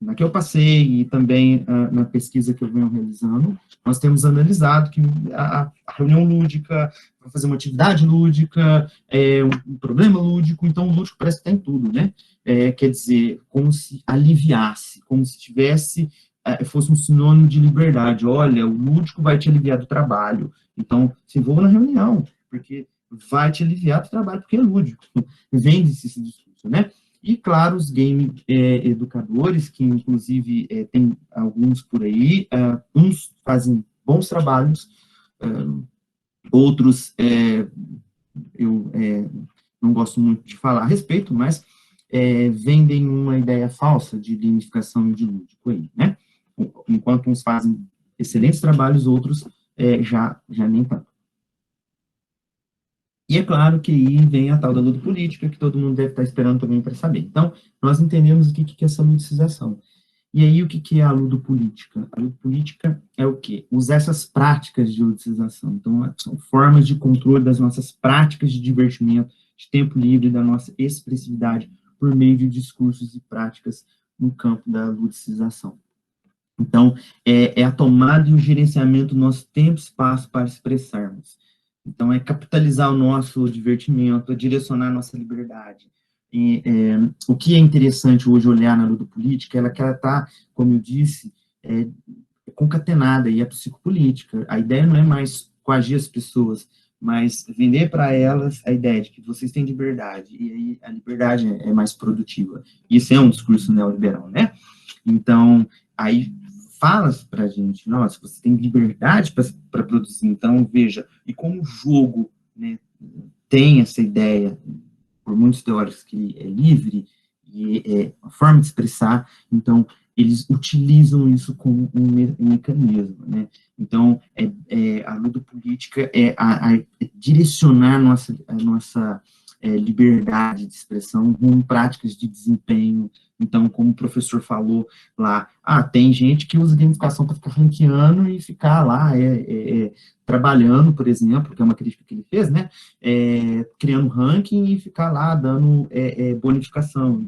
na que eu passei e também na pesquisa que eu venho realizando, nós temos analisado que a reunião lúdica, vai fazer uma atividade lúdica, um problema lúdico, então o lúdico parece que tem tudo, né? Quer dizer, como se aliviasse, como se tivesse, fosse um sinônimo de liberdade. Olha, o lúdico vai te aliviar do trabalho, então se envolva na reunião, porque vai te aliviar do trabalho, porque é lúdico. Vende-se esse discurso, né? E, claro, os game educadores, que inclusive tem alguns por aí, uns fazem bons trabalhos, outros eu não gosto muito de falar a respeito, mas vendem uma ideia falsa de gamificação e de lúdico aí, né? Enquanto uns fazem excelentes trabalhos, outros já nem tanto. E é claro que aí vem a tal da ludopolítica, que todo mundo deve estar esperando também para saber. Então, nós entendemos o que é essa ludicização. E aí, o que é a ludopolítica? A ludopolítica é o quê? Usar essas práticas de ludicização. Então, são formas de controle das nossas práticas de divertimento, de tempo livre, da nossa expressividade, por meio de discursos e práticas no campo da ludicização. Então, é a tomada e o gerenciamento do nosso tempo e espaço para expressarmos. Então, é capitalizar o nosso divertimento, é direcionar a nossa liberdade. E, o que é interessante hoje olhar na ludopolítica, que ela está, como eu disse, concatenada, e a psicopolítica. A ideia não é mais coagir as pessoas, mas vender para elas a ideia de que vocês têm liberdade, e aí a liberdade é mais produtiva. Isso é um discurso neoliberal, né? Então, aí fala para a gente, nossa, você tem liberdade para produzir, então, veja, e como o jogo, né, tem essa ideia, por muitos teóricos, que é livre, e é uma forma de expressar, então, eles utilizam isso como um mecanismo, né? Então, a ludopolítica é direcionar a nossa liberdade de expressão com práticas de desempenho. Então, como o professor falou lá, tem gente que usa gamificação para ficar ranqueando e ficar lá trabalhando, por exemplo, que é uma crítica que ele fez, né? Criando ranking e ficar lá dando bonificação.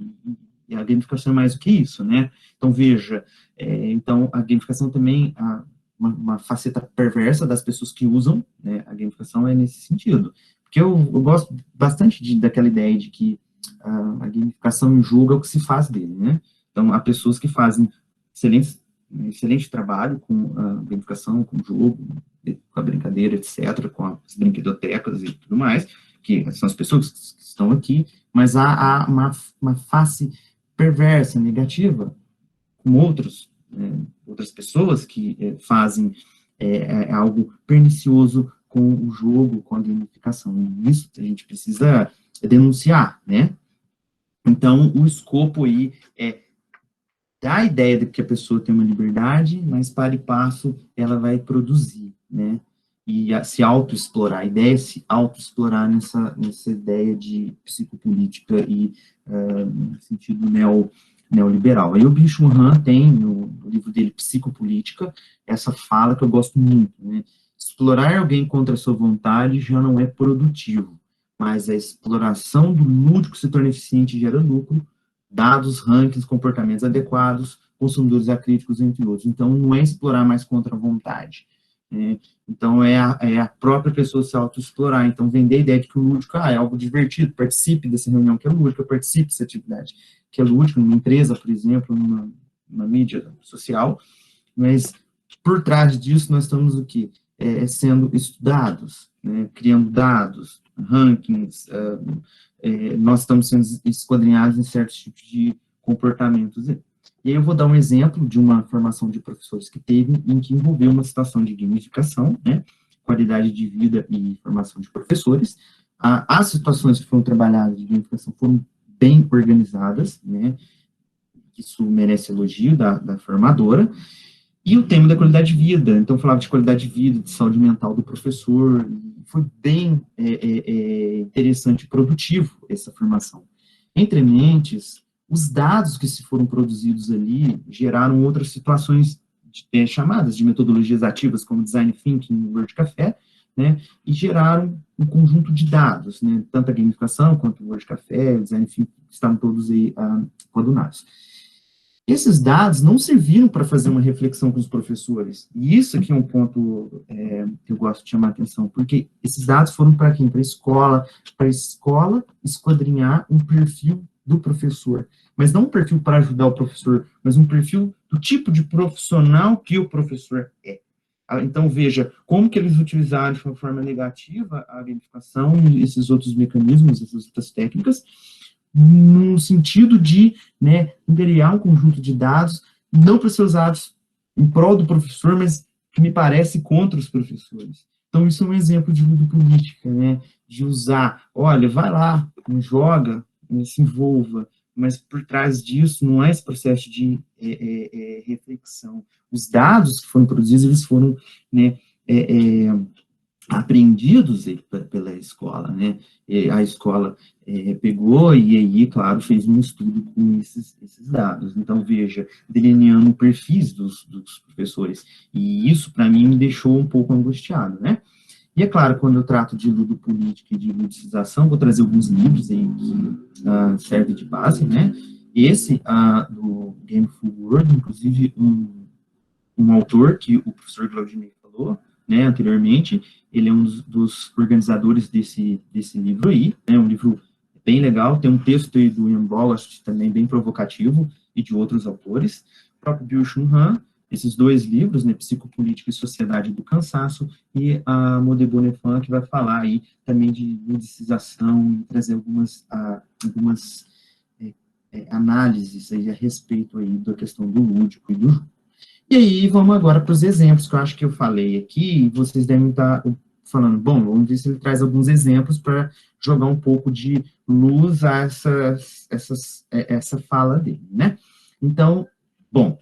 E a gamificação é mais do que isso, né? Então, veja, então, a gamificação também, uma faceta perversa das pessoas que usam, né? A gamificação é nesse sentido. Porque eu gosto bastante daquela ideia de que a gamificação e o jogo é o que se faz dele, né? Então, há pessoas que fazem excelente trabalho com a gamificação, com o jogo, com a brincadeira, etc., com as brinquedotecas e tudo mais, que são as pessoas que estão aqui, mas há uma face perversa, negativa, com outras pessoas que fazem algo pernicioso com o jogo, com a gamificação. E isso a gente precisa denunciar, né? Então, o escopo aí é dar a ideia de que a pessoa tem uma liberdade, mas para e passo ela vai produzir, né? E se autoexplorar. A ideia é se autoexplorar nessa ideia de psicopolítica e no sentido neoliberal. Aí o Byung-Chul Han tem, no livro dele, Psicopolítica, essa fala que eu gosto muito, né? Explorar alguém contra a sua vontade já não é produtivo, mas a exploração do lúdico se torna eficiente e gera lucro, dados, rankings, comportamentos adequados, consumidores acríticos, entre outros. Então, não é explorar mais contra a vontade. Né? Então, é a própria pessoa se autoexplorar. Então, vender a ideia de que o lúdico é algo divertido, participe dessa reunião que é lúdica, participe dessa atividade que é lúdica, numa empresa, por exemplo, numa mídia social, mas por trás disso nós estamos o quê? Sendo estudados, né? Criando dados, rankings, nós estamos sendo esquadrinhados em certos tipos de comportamentos. E aí eu vou dar um exemplo de uma formação de professores que teve, em que envolveu uma situação de gamificação, né? Qualidade de vida e formação de professores. As situações que foram trabalhadas de gamificação foram bem organizadas, né? Isso merece elogio da formadora. E o tema da qualidade de vida, então falava de qualidade de vida, de saúde mental do professor, foi bem interessante e produtivo essa formação. Entre mentes, os dados que se foram produzidos ali geraram outras situações chamadas de metodologias ativas, como Design Thinking no Word Café, né, e geraram um conjunto de dados, né, tanto a gamificação quanto o Word Café, o Design Thinking, estavam todos aí coadunados. esses dados não serviram para fazer uma reflexão com os professores. E isso aqui é um ponto que eu gosto de chamar a atenção, porque esses dados foram para quem? Para a escola esquadrinhar um perfil do professor. Mas não um perfil para ajudar o professor, mas um perfil do tipo de profissional que o professor é. Então, veja, como que eles utilizaram de uma forma negativa a gamificação e esses outros mecanismos, essas outras técnicas, no sentido de, né, angariar um conjunto de dados, não para ser usados em prol do professor, mas que me parece contra os professores. Então, isso é um exemplo de ludopolítica, né, de usar, olha, vai lá, joga, se envolva, mas por trás disso não é esse processo de reflexão. Os dados que foram produzidos, eles foram, né, apreendidos pela escola, né? A escola pegou e aí, claro, fez um estudo com esses dados. Então, veja, delineando perfis dos professores. E isso, para mim, me deixou um pouco angustiado, né? E é claro, quando eu trato de ludopolítica e de ludicização, vou trazer alguns livros aí que servem de base, né? Esse, do Gameful World, inclusive um autor que o professor Claudinei falou, né, anteriormente, ele é um dos organizadores desse livro aí, né, um livro bem legal, tem um texto aí do Ian Ballast também bem provocativo, e de outros autores, o próprio Byung-Chul Han, esses dois livros, né, Psicopolítica e Sociedade do Cansaço, e a Maudie Bonnefond, que vai falar aí também de ludicização, e trazer algumas análises aí a respeito aí da questão do lúdico e do jogo. E aí, vamos agora para os exemplos que eu acho que eu falei aqui, e vocês devem estar falando, bom, vamos ver se ele traz alguns exemplos para jogar um pouco de luz a essa fala dele, né? Então, bom,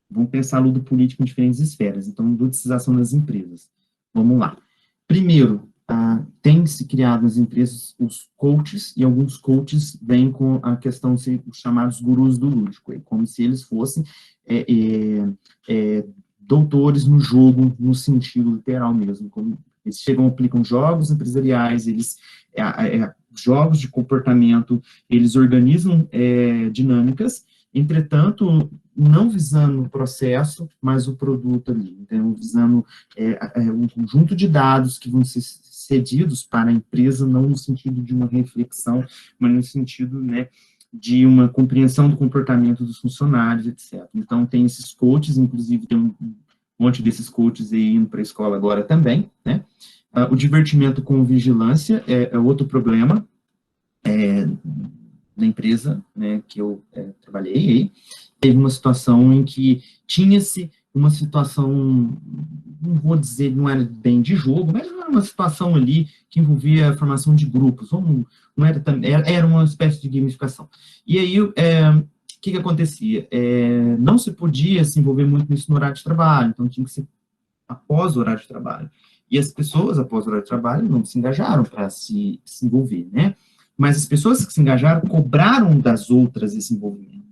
vamos pensar ludopolítica em diferentes esferas, então, ludicização das empresas. Vamos lá. Primeiro, tem-se criado nas empresas os coaches, e alguns coaches vêm com a questão de ser os chamados gurus do lúdico, como se eles fossem doutores no jogo, no sentido literal mesmo, como eles chegam, aplicam jogos empresariais, eles jogos de comportamento, eles organizam dinâmicas, entretanto, não visando o processo, mas o produto ali, então, visando um conjunto de dados que vão ser cedidos para a empresa, não no sentido de uma reflexão, mas no sentido, né, de uma compreensão do comportamento dos funcionários, etc. Então, tem esses coaches, inclusive tem um monte desses coaches aí indo para a escola agora também, né? O divertimento com vigilância é outro problema na empresa, né, que eu trabalhei aí. Teve uma situação em que tinha-se uma situação, não vou dizer, não era bem de jogo, mas era uma situação ali que envolvia a formação de grupos, não era, era uma espécie de gamificação. E aí, o que acontecia? Não se podia se envolver muito nisso no horário de trabalho, então tinha que ser após o horário de trabalho. E as pessoas, após o horário de trabalho, não se engajaram para se envolver, né? Mas as pessoas que se engajaram cobraram das outras esse envolvimento.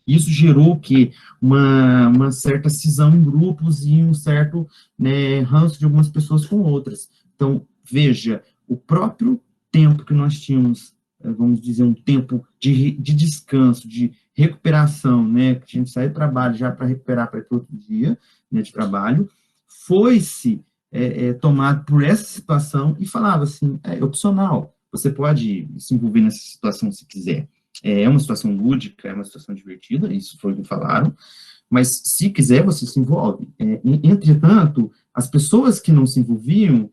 Isso gerou que uma certa cisão em grupos e um certo, né, ranço de algumas pessoas com outras. Então, veja, o próprio tempo que nós tínhamos, vamos dizer, um tempo de descanso, de recuperação, né, que a gente sai do trabalho já para recuperar para outro dia, né, de trabalho, foi-se tomado por essa situação e falava assim, é opcional, você pode se envolver nessa situação se quiser. É uma situação lúdica, é uma situação divertida, isso foi o que falaram, mas se quiser, você se envolve. Entretanto, as pessoas que não se envolviam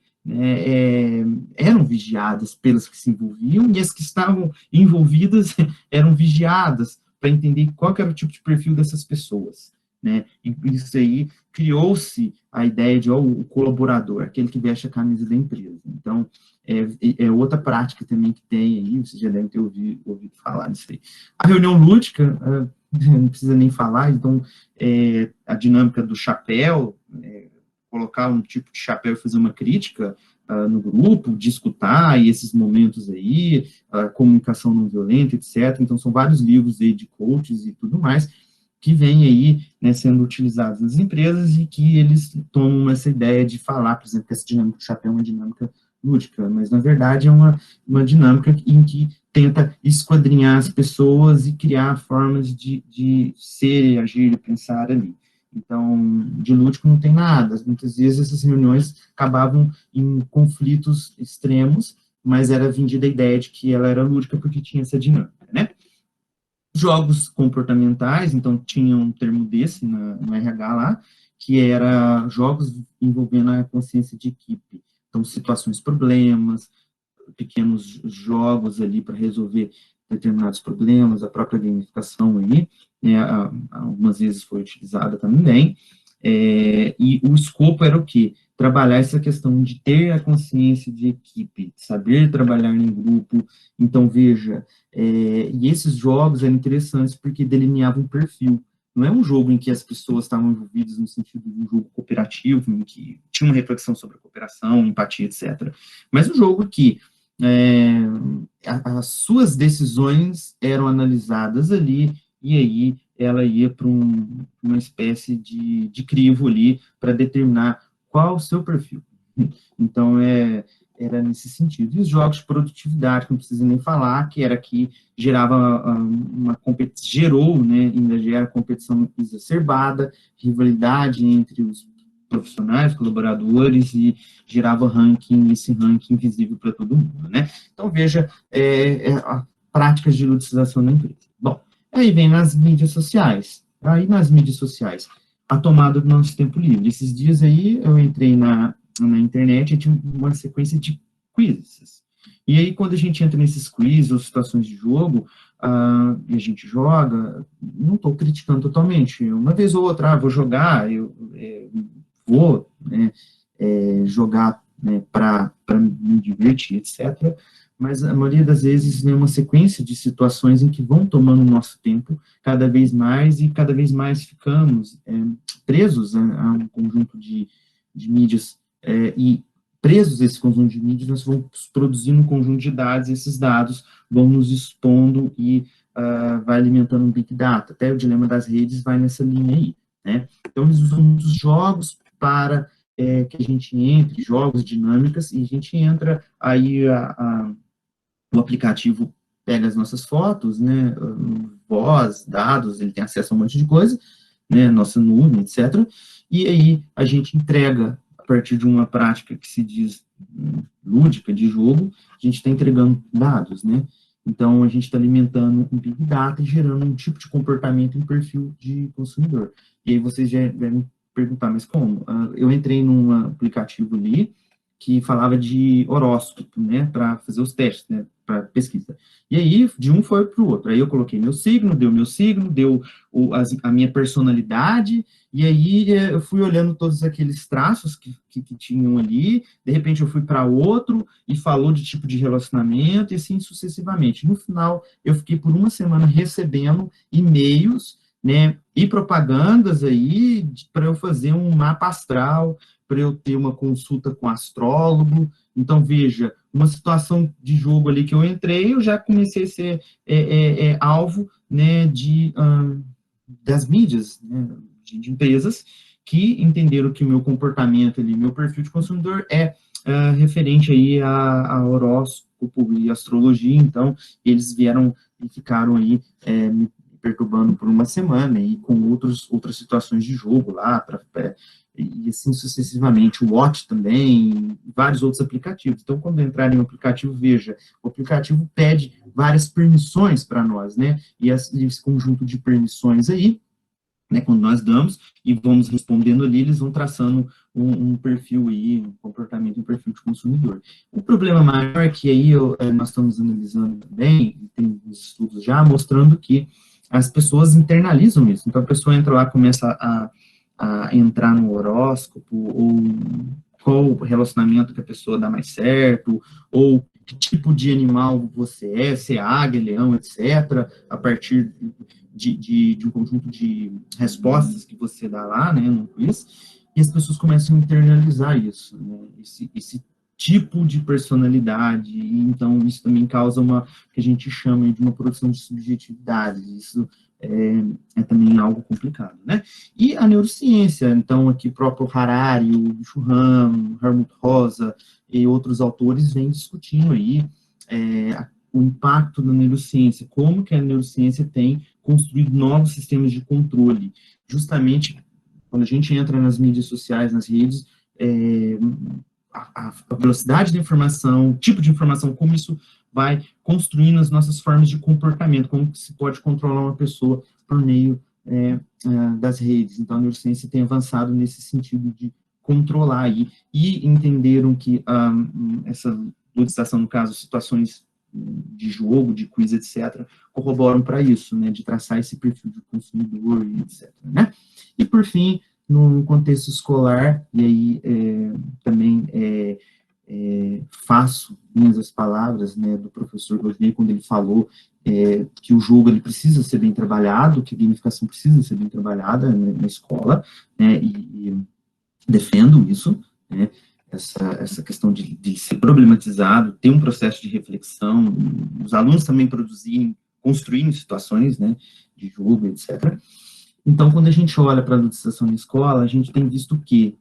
eram vigiadas pelas que se envolviam, e as que estavam envolvidas eram vigiadas para entender qual que era o tipo de perfil dessas pessoas. Né? E isso aí criou-se a ideia de o colaborador, aquele que veste a camisa da empresa. Então, outra prática também que tem aí, vocês já devem ter ouvido falar disso aí. A reunião lúdica, não precisa nem falar, então, a dinâmica do chapéu, colocar um tipo de chapéu e fazer uma crítica no grupo, discutir e esses momentos aí, a comunicação não violenta, etc. Então, são vários livros aí de coaches e tudo mais, que vem aí, né, sendo utilizados nas empresas e que eles tomam essa ideia de falar, por exemplo, que essa dinâmica do chapéu é uma dinâmica lúdica, mas na verdade é uma dinâmica em que tenta esquadrinhar as pessoas e criar formas de ser, agir e pensar ali. Então, de lúdico não tem nada. Muitas vezes essas reuniões acabavam em conflitos extremos, mas era vendida a ideia de que ela era lúdica porque tinha essa dinâmica, né? Jogos comportamentais, então tinha um termo desse no RH lá, que era jogos envolvendo a consciência de equipe. Então, situações, problemas, pequenos jogos ali para resolver determinados problemas, a própria gamificação aí, né, algumas vezes foi utilizada também, e o escopo era o quê? Trabalhar essa questão de ter a consciência de equipe, saber trabalhar em grupo. Então, veja, e esses jogos eram interessantes porque delineavam um perfil. Não é um jogo em que as pessoas estavam envolvidas no sentido de um jogo cooperativo, em que tinha uma reflexão sobre a cooperação, empatia, etc. Mas um jogo que as suas decisões eram analisadas ali, e aí ela ia para uma espécie de crivo ali para determinar qual o seu perfil. Então, era nesse sentido. E os jogos de produtividade, que não precisa nem falar, que era que gerava uma competição, gerou, né, ainda gera competição exacerbada, rivalidade entre os profissionais, colaboradores, e gerava ranking, esse ranking visível para todo mundo, né? Então, veja, práticas de ludização na empresa. Bom, aí vem nas mídias sociais. Aí, nas mídias sociais, a tomada do nosso tempo livre. Esses dias aí, eu entrei na internet e tinha uma sequência de quizzes. E aí, quando a gente entra nesses quizzes ou situações de jogo, e a gente joga, não estou criticando totalmente. Uma vez ou outra, vou jogar, eu vou, né, jogar, né, para me divertir, etc. Mas a maioria das vezes é uma sequência de situações em que vão tomando o nosso tempo cada vez mais e cada vez mais ficamos presos a um conjunto de mídias e presos a esse conjunto de mídias, nós vamos produzindo um conjunto de dados, e esses dados vão nos expondo e vai alimentando um big data. Até o dilema das redes vai nessa linha aí, né? Então, eles usam os jogos para que a gente entre, jogos, dinâmicas, e a gente entra aí, o aplicativo pega as nossas fotos, né, voz, dados, ele tem acesso a um monte de coisa, né, nossa nuvem, etc., e aí a gente entrega, a partir de uma prática que se diz lúdica, de jogo, a gente está entregando dados, né, então a gente está alimentando um big data e gerando um tipo de comportamento em perfil de consumidor. E aí vocês já devem perguntar, mas como? Eu entrei num aplicativo ali que falava de horóscopo, né, para fazer os testes, né, para pesquisa. E aí, de um foi para o outro. Aí eu coloquei meu signo, deu a minha personalidade, e aí eu fui olhando todos aqueles traços que tinham ali, de repente eu fui para outro, e falou de tipo de relacionamento, e assim sucessivamente. No final, eu fiquei por uma semana recebendo e-mails, né, e propagandas aí, para eu fazer um mapa astral, para eu ter uma consulta com astrólogo. Então, veja, uma situação de jogo ali que eu entrei, eu já comecei a ser alvo, né, das mídias, né, de empresas que entenderam que o meu comportamento ali, meu perfil de consumidor referente aí a horóscopo e astrologia. Então, eles vieram e ficaram aí me perturbando por uma semana, e com outras situações de jogo lá, e assim sucessivamente, o Watch também, vários outros aplicativos. Então, quando entrar em um aplicativo, veja, o aplicativo pede várias permissões para nós, né, e esse conjunto de permissões aí, né, quando nós damos e vamos respondendo ali, eles vão traçando um perfil aí, um comportamento, um perfil de consumidor. O problema maior é que aí nós estamos analisando também, tem estudos já mostrando que as pessoas internalizam isso. Então, a pessoa entra lá, começa a entrar no horóscopo, ou qual relacionamento que a pessoa dá mais certo, ou que tipo de animal você é, se é águia, leão, etc., a partir de um conjunto de respostas que você dá lá, né, no quiz, e as pessoas começam a internalizar isso, né, esse tipo de personalidade, e então isso também causa que a gente chama de uma produção de subjetividade. Isso é também algo complicado, né? E a neurociência, então, aqui o próprio Harari, o Churran, Helmut Rosa e outros autores vêm discutindo aí o impacto da neurociência, como que a neurociência tem construído novos sistemas de controle. Justamente, quando a gente entra nas mídias sociais, nas redes, a velocidade da informação, o tipo de informação, como isso vai construindo as nossas formas de comportamento, como se pode controlar uma pessoa por meio das redes. Então, a neurociência tem avançado nesse sentido de controlar aí, e entenderam que essa ludização, no caso, situações de jogo, de quiz, etc., corroboram para isso, né, de traçar esse perfil de consumidor, etc., né? E, por fim, no contexto escolar, e aí também faço minhas as palavras, né, do professor Rodney, quando ele falou que o jogo ele precisa ser bem trabalhado, que a gamificação precisa ser bem trabalhada, né, na escola, né, e defendo isso, né, essa questão de ser problematizado, ter um processo de reflexão, os alunos também produzirem, construírem situações, né, de jogo, etc. Então, quando a gente olha para a ludização na escola, a gente tem visto que,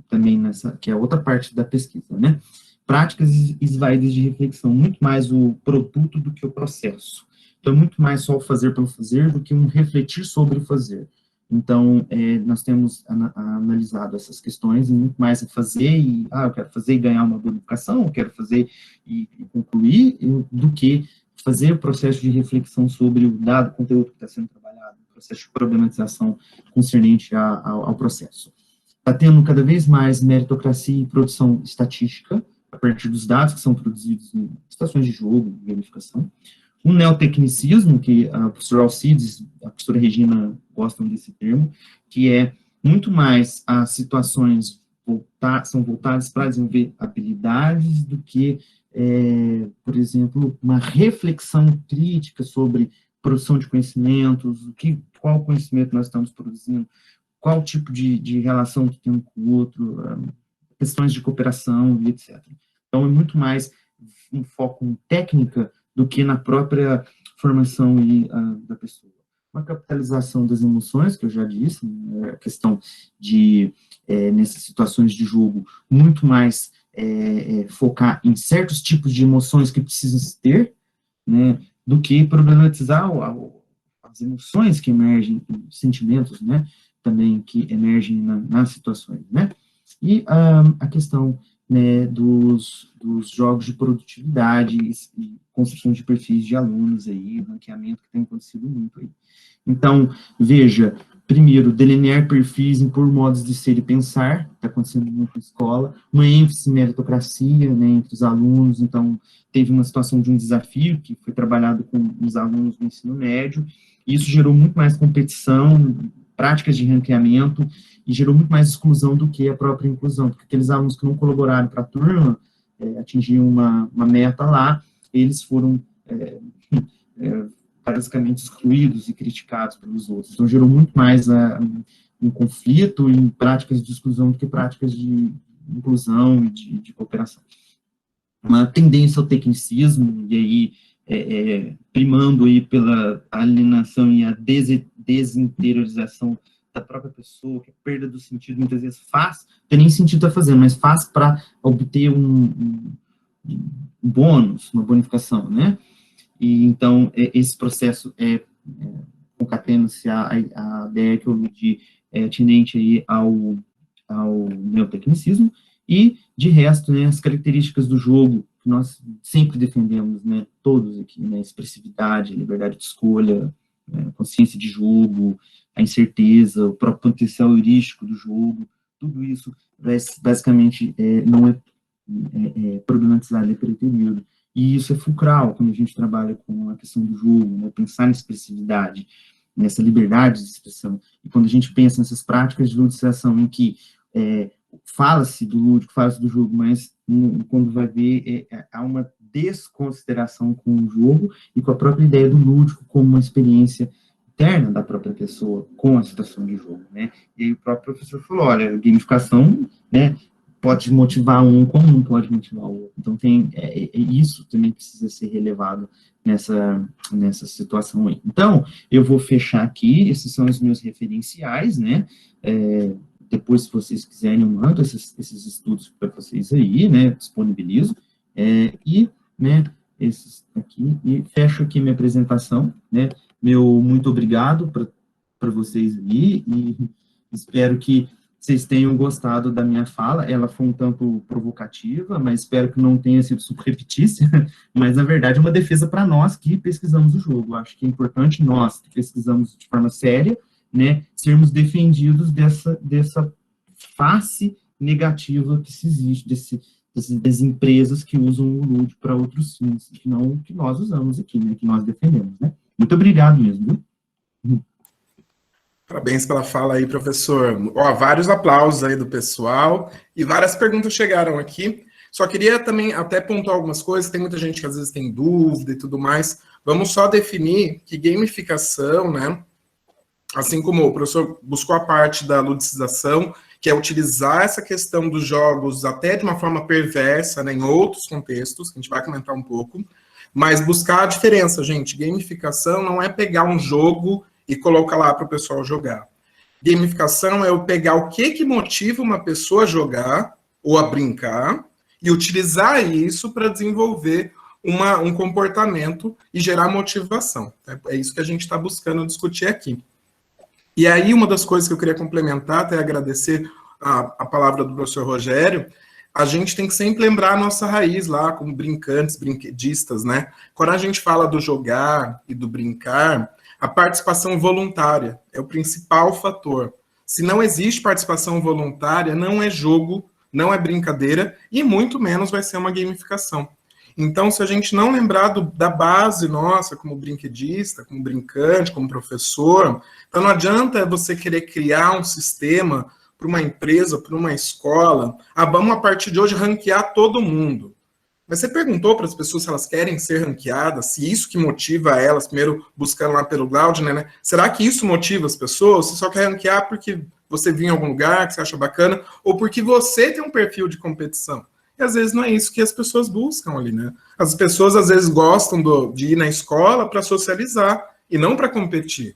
também que é outra parte da pesquisa, né, práticas esvaídas de reflexão, muito mais o produto do que o processo. Então, muito mais só o fazer pelo fazer do que um refletir sobre o fazer. Então, nós temos analisado essas questões, e muito mais a fazer, eu quero fazer e ganhar uma bonificação, eu quero fazer e concluir, do que fazer o processo de reflexão sobre o dado conteúdo que está sendo trabalhado, o processo de problematização concernente ao processo. Está tendo cada vez mais meritocracia e produção estatística, a partir dos dados que são produzidos em estações de jogo, gamificação. O neotecnicismo, que a professora Alcides, a professora Regina gostam desse termo, que é muito mais as situações são voltadas para desenvolver habilidades do que, por exemplo, uma reflexão crítica sobre produção de conhecimentos, qual conhecimento nós estamos produzindo, qual tipo de relação que tem um com o outro, questões de cooperação, etc. Então, é muito mais um foco em técnica do que na própria formação da pessoa. Uma capitalização das emoções, que eu já disse, né, a questão de, nessas situações de jogo, muito mais focar em certos tipos de emoções que precisam se ter, né, do que problematizar as emoções que emergem, os sentimentos, né, também que emergem nas situações, né. E a questão, né, dos jogos de produtividade e construção de perfis de alunos aí, ranqueamento que tem acontecido muito aí. Então, veja, primeiro, delinear perfis, impor modos de ser e pensar, está acontecendo muito na escola, uma ênfase em meritocracia, né, entre os alunos. Então, teve uma situação de um desafio que foi trabalhado com os alunos do ensino médio, e isso gerou muito mais competição, práticas de ranqueamento, e gerou muito mais exclusão do que a própria inclusão, porque aqueles alunos que não colaboraram para a turma, atingiam uma meta lá, eles foram basicamente excluídos e criticados pelos outros. Então, gerou muito mais um conflito em práticas de exclusão do que práticas de inclusão e de cooperação. Uma tendência ao tecnicismo, e aí primando aí pela alienação e a desinteriorização da própria pessoa, que a perda do sentido muitas vezes faz, não tem nem sentido estar fazendo, mas faz para obter um bônus, uma bonificação, né? E então, esse processo concatena-se a ideia que eu aludi, atinente aí ao neotecnicismo, e, de resto, né, as características do jogo, que nós sempre defendemos, né, todos aqui, né, expressividade, liberdade de escolha, consciência de jogo, a incerteza, o próprio potencial heurístico do jogo, tudo isso, basicamente, não é problematizado naquele período. E isso é fulcral quando a gente trabalha com a questão do jogo, né, pensar na expressividade, nessa liberdade de expressão. E quando a gente pensa nessas práticas de ludização em que fala-se do lúdico, fala-se do jogo, mas quando vai ver, há uma desconsideração com o jogo e com a própria ideia do lúdico como uma experiência interna da própria pessoa com a situação de jogo, né? E aí o próprio professor falou, olha, gamificação, né, pode motivar um como não pode motivar o outro. Então, isso também precisa ser relevado nessa situação aí. Então, eu vou fechar aqui, esses são os meus referenciais, né? Depois, se vocês quiserem, eu mando esses estudos para vocês aí, né? Disponibilizo. Né, esses aqui, e fecho aqui minha apresentação, né? Meu muito obrigado para vocês aí, e espero que vocês tenham gostado da minha fala. Ela foi um tanto provocativa, mas espero que não tenha sido subreptícia, mas, na verdade, é uma defesa para nós que pesquisamos o jogo. Acho que é importante nós, que pesquisamos de forma séria, né, sermos defendidos dessa face negativa que se existe, das empresas que usam o lúdico para outros fins, que não que nós usamos aqui, né, que nós defendemos, né. Muito obrigado mesmo, viu? Parabéns pela fala aí, professor. Vários aplausos aí do pessoal e várias perguntas chegaram aqui. Só queria também até pontuar algumas coisas, tem muita gente que às vezes tem dúvida e tudo mais. Vamos só definir que gamificação, né, assim como o professor buscou a parte da ludicização, que é utilizar essa questão dos jogos até de uma forma perversa, né, em outros contextos, que a gente vai comentar um pouco, mas buscar a diferença, gente. Gamificação não é pegar um jogo e colocar lá para o pessoal jogar. Gamificação é eu pegar o que motiva uma pessoa a jogar ou a brincar e utilizar isso para desenvolver um comportamento e gerar motivação. É isso que a gente está buscando discutir aqui. E aí, uma das coisas que eu queria complementar, até agradecer a palavra do professor Rogério, a gente tem que sempre lembrar a nossa raiz lá, como brincantes, brinquedistas, né? Quando a gente fala do jogar e do brincar, a participação voluntária é o principal fator. Se não existe participação voluntária, não é jogo, não é brincadeira, e muito menos vai ser uma gamificação. Então, se a gente não lembrar da base nossa, como brinquedista, como brincante, como professor, então não adianta você querer criar um sistema para uma empresa, para uma escola, vamos a partir de hoje ranquear todo mundo. Mas você perguntou para as pessoas se elas querem ser ranqueadas, se isso que motiva elas, primeiro buscando lá pelo Glaudner, né? Será que isso motiva as pessoas? Você só quer ranquear porque você viu em algum lugar, que você acha bacana, ou porque você tem um perfil de competição? E às vezes não é isso que as pessoas buscam ali, né? As pessoas às vezes gostam de ir na escola para socializar e não para competir.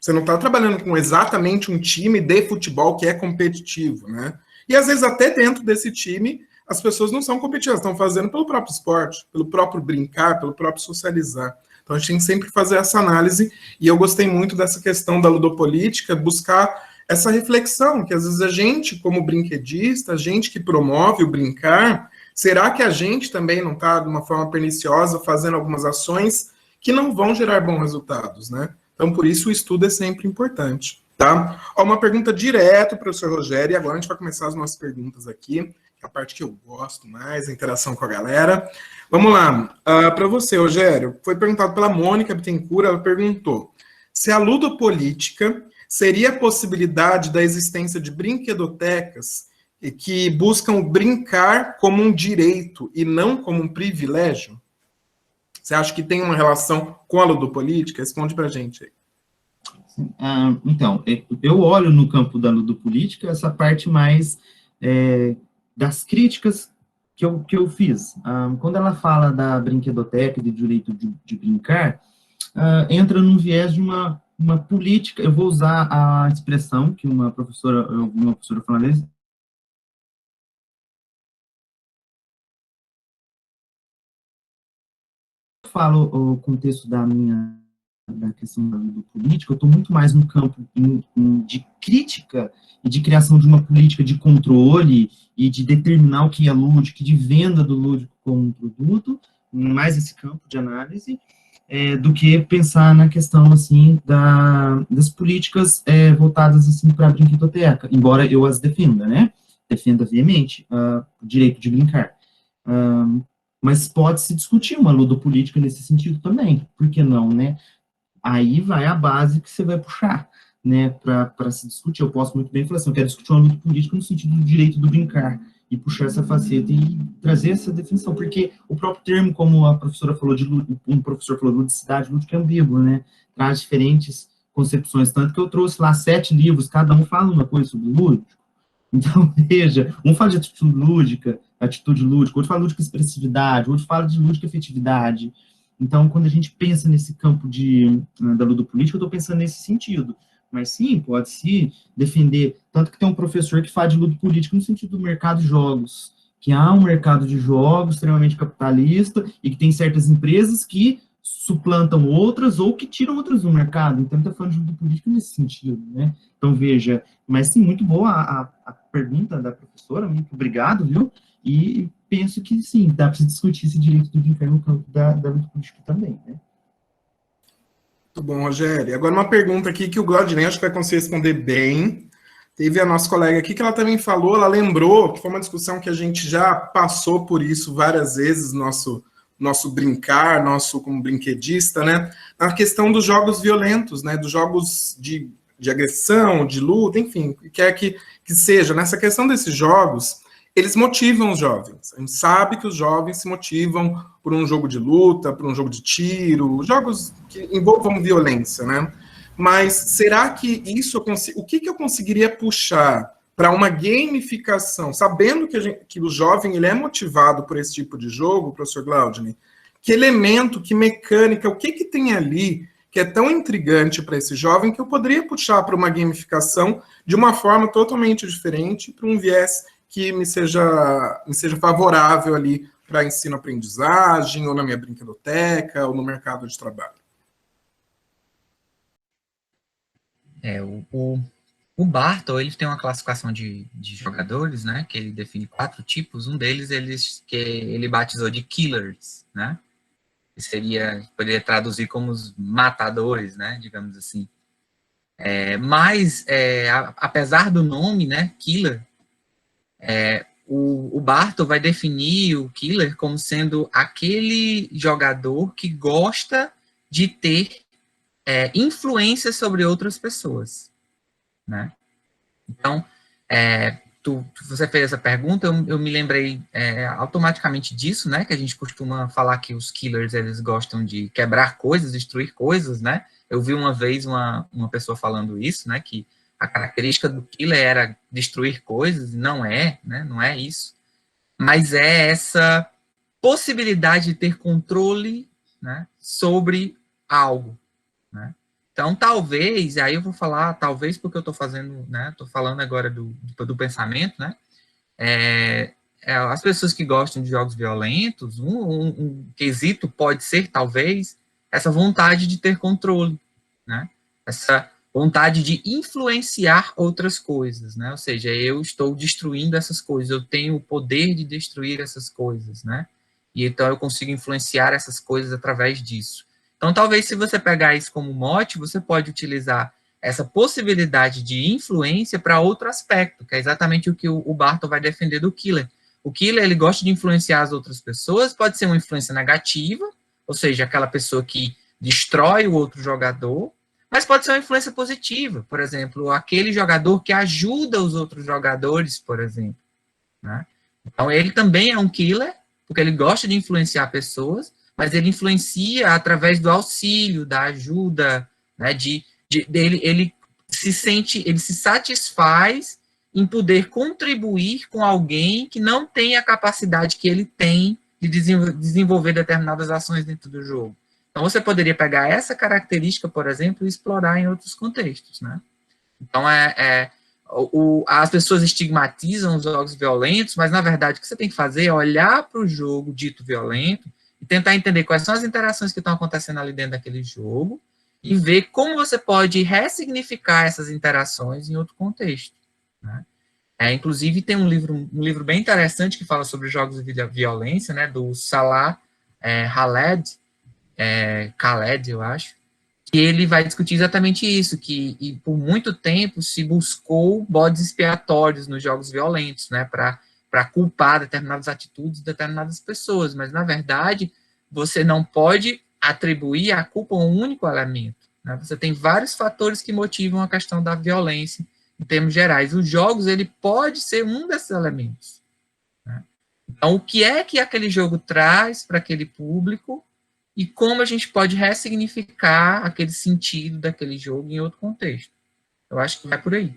Você não está trabalhando com exatamente um time de futebol que é competitivo, né? E às vezes até dentro desse time as pessoas não são competitivas, estão fazendo pelo próprio esporte, pelo próprio brincar, pelo próprio socializar. Então a gente tem que sempre fazer essa análise, e eu gostei muito dessa questão da ludopolítica, buscar essa reflexão, que às vezes a gente, como brinquedista, a gente que promove o brincar, será que a gente também não está, de uma forma perniciosa, fazendo algumas ações que não vão gerar bons resultados, né? Então, por isso, o estudo é sempre importante, tá? Uma pergunta direto para o professor Rogério, e agora a gente vai começar as nossas perguntas aqui, a parte que eu gosto mais, a interação com a galera. Vamos lá. Para você, Rogério, foi perguntado pela Mônica Bittencourt, ela perguntou se a ludopolítica seria a possibilidade da existência de brinquedotecas que buscam brincar como um direito e não como um privilégio? Você acha que tem uma relação com a ludopolítica? Responde para a gente aí. Então, eu olho no campo da ludopolítica essa parte mais das críticas que eu fiz. Quando ela fala da brinquedoteca e do direito de brincar, entra num viés de uma política. Eu vou usar a expressão que uma professora falando, eu falo o contexto da questão do político, eu estou muito mais no campo de crítica e de criação de uma política de controle e de determinar o que é lúdico, de venda do lúdico como um produto, mais esse campo de análise, do que pensar na questão, assim, das políticas voltadas, assim, para a brinquedoteca, embora eu as defenda, né? Defenda veemente o direito de brincar. Mas pode-se discutir uma ludopolítica nesse sentido também, por que não, né? Aí vai a base que você vai puxar, né, para se discutir. Eu posso muito bem falar assim, eu quero discutir uma luta política no sentido do direito do brincar, e puxar essa faceta e trazer essa definição, porque o próprio termo, como a professora falou, um professor falou, ludicidade, lúdico é ambíguo, né, traz diferentes concepções, tanto que eu trouxe lá 7 livros, cada um fala uma coisa sobre o lúdico, Então, veja, um fala de atitude lúdica, outro fala de lúdica expressividade, outro fala de lúdica efetividade. Então, quando a gente pensa nesse campo da ludopolítica, eu estou pensando nesse sentido. Mas sim, pode-se defender, tanto que tem um professor que fala de ludopolítica no sentido do mercado de jogos, que há um mercado de jogos extremamente capitalista e que tem certas empresas que suplantam outras ou que tiram outras do mercado. Então, está falando de ludopolítica nesse sentido, né? Então, veja, mas sim, muito boa a pergunta da professora, muito obrigado, viu? E penso que sim, dá para se discutir esse direito do inferno no campo da luta política também, né? Muito bom, Rogério. Agora uma pergunta aqui que o Gladney acho que vai conseguir responder bem. Teve a nossa colega aqui que ela também falou, ela lembrou que foi uma discussão que a gente já passou por isso várias vezes, nosso brincar, nosso como brinquedista, né? A questão dos jogos violentos, né? Dos jogos de agressão, de luta, enfim, o que quer que seja. Nessa questão desses jogos, eles motivam os jovens. A gente sabe que os jovens se motivam por um jogo de luta, por um jogo de tiro, jogos que envolvam violência, né? Mas será que isso o que eu conseguiria puxar para uma gamificação, sabendo que o jovem ele é motivado por esse tipo de jogo, professor Glaudney? Que elemento, que mecânica, o que tem ali que é tão intrigante para esse jovem que eu poderia puxar para uma gamificação de uma forma totalmente diferente, para um viés que me seja favorável ali para ensino-aprendizagem, ou na minha brinquedoteca, ou no mercado de trabalho? O Bartol, ele tem uma classificação de jogadores, né, que ele define 4 tipos. Um deles que ele batizou de killers, né, que poderia traduzir como os matadores, né, digamos assim. Mas, apesar do nome, né, killer, o Bartol vai definir o killer como sendo aquele jogador que gosta de ter influência sobre outras pessoas, né? Então, você fez essa pergunta, eu me lembrei automaticamente disso, né? Que a gente costuma falar que os killers, eles gostam de quebrar coisas, destruir coisas, né? Eu vi uma vez uma pessoa falando isso, né? Que a característica do killer era destruir coisas, e não é, né? Não é isso. Mas é essa possibilidade de ter controle, né, sobre algo, né? Então, talvez, aí eu vou falar, talvez porque eu estou fazendo, né, estou falando agora do pensamento, né, as pessoas que gostam de jogos violentos, um quesito pode ser, talvez, essa vontade de ter controle, né, essa vontade de influenciar outras coisas, né, ou seja, eu estou destruindo essas coisas, eu tenho o poder de destruir essas coisas, né, e então eu consigo influenciar essas coisas através disso. Então, talvez, se você pegar isso como mote, você pode utilizar essa possibilidade de influência para outro aspecto, que é exatamente o que o Bartol vai defender do killer. O killer, ele gosta de influenciar as outras pessoas, pode ser uma influência negativa, ou seja, aquela pessoa que destrói o outro jogador, mas pode ser uma influência positiva, por exemplo, aquele jogador que ajuda os outros jogadores, por exemplo, né? Então, ele também é um killer, porque ele gosta de influenciar pessoas, mas ele influencia através do auxílio, da ajuda, né, ele se satisfaz em poder contribuir com alguém que não tem a capacidade que ele tem de desenvolver determinadas ações dentro do jogo. Então, você poderia pegar essa característica, por exemplo, e explorar em outros contextos, né? Então, as pessoas estigmatizam os jogos violentos, mas, na verdade, o que você tem que fazer é olhar para o jogo dito violento e tentar entender quais são as interações que estão acontecendo ali dentro daquele jogo e ver como você pode ressignificar essas interações em outro contexto, né? Inclusive, tem um livro bem interessante que fala sobre jogos de violência, né, do Salah Khaled, eu acho, que ele vai discutir exatamente isso, que por muito tempo se buscou bodes expiatórios nos jogos violentos, né, para culpar determinadas atitudes de determinadas pessoas, mas, na verdade, você não pode atribuir a culpa a um único elemento, né? Você tem vários fatores que motivam a questão da violência em termos gerais. Os jogos, ele pode ser um desses elementos, né? Então, o que é que aquele jogo traz para aquele público e como a gente pode ressignificar aquele sentido daquele jogo em outro contexto. Eu acho que vai por aí.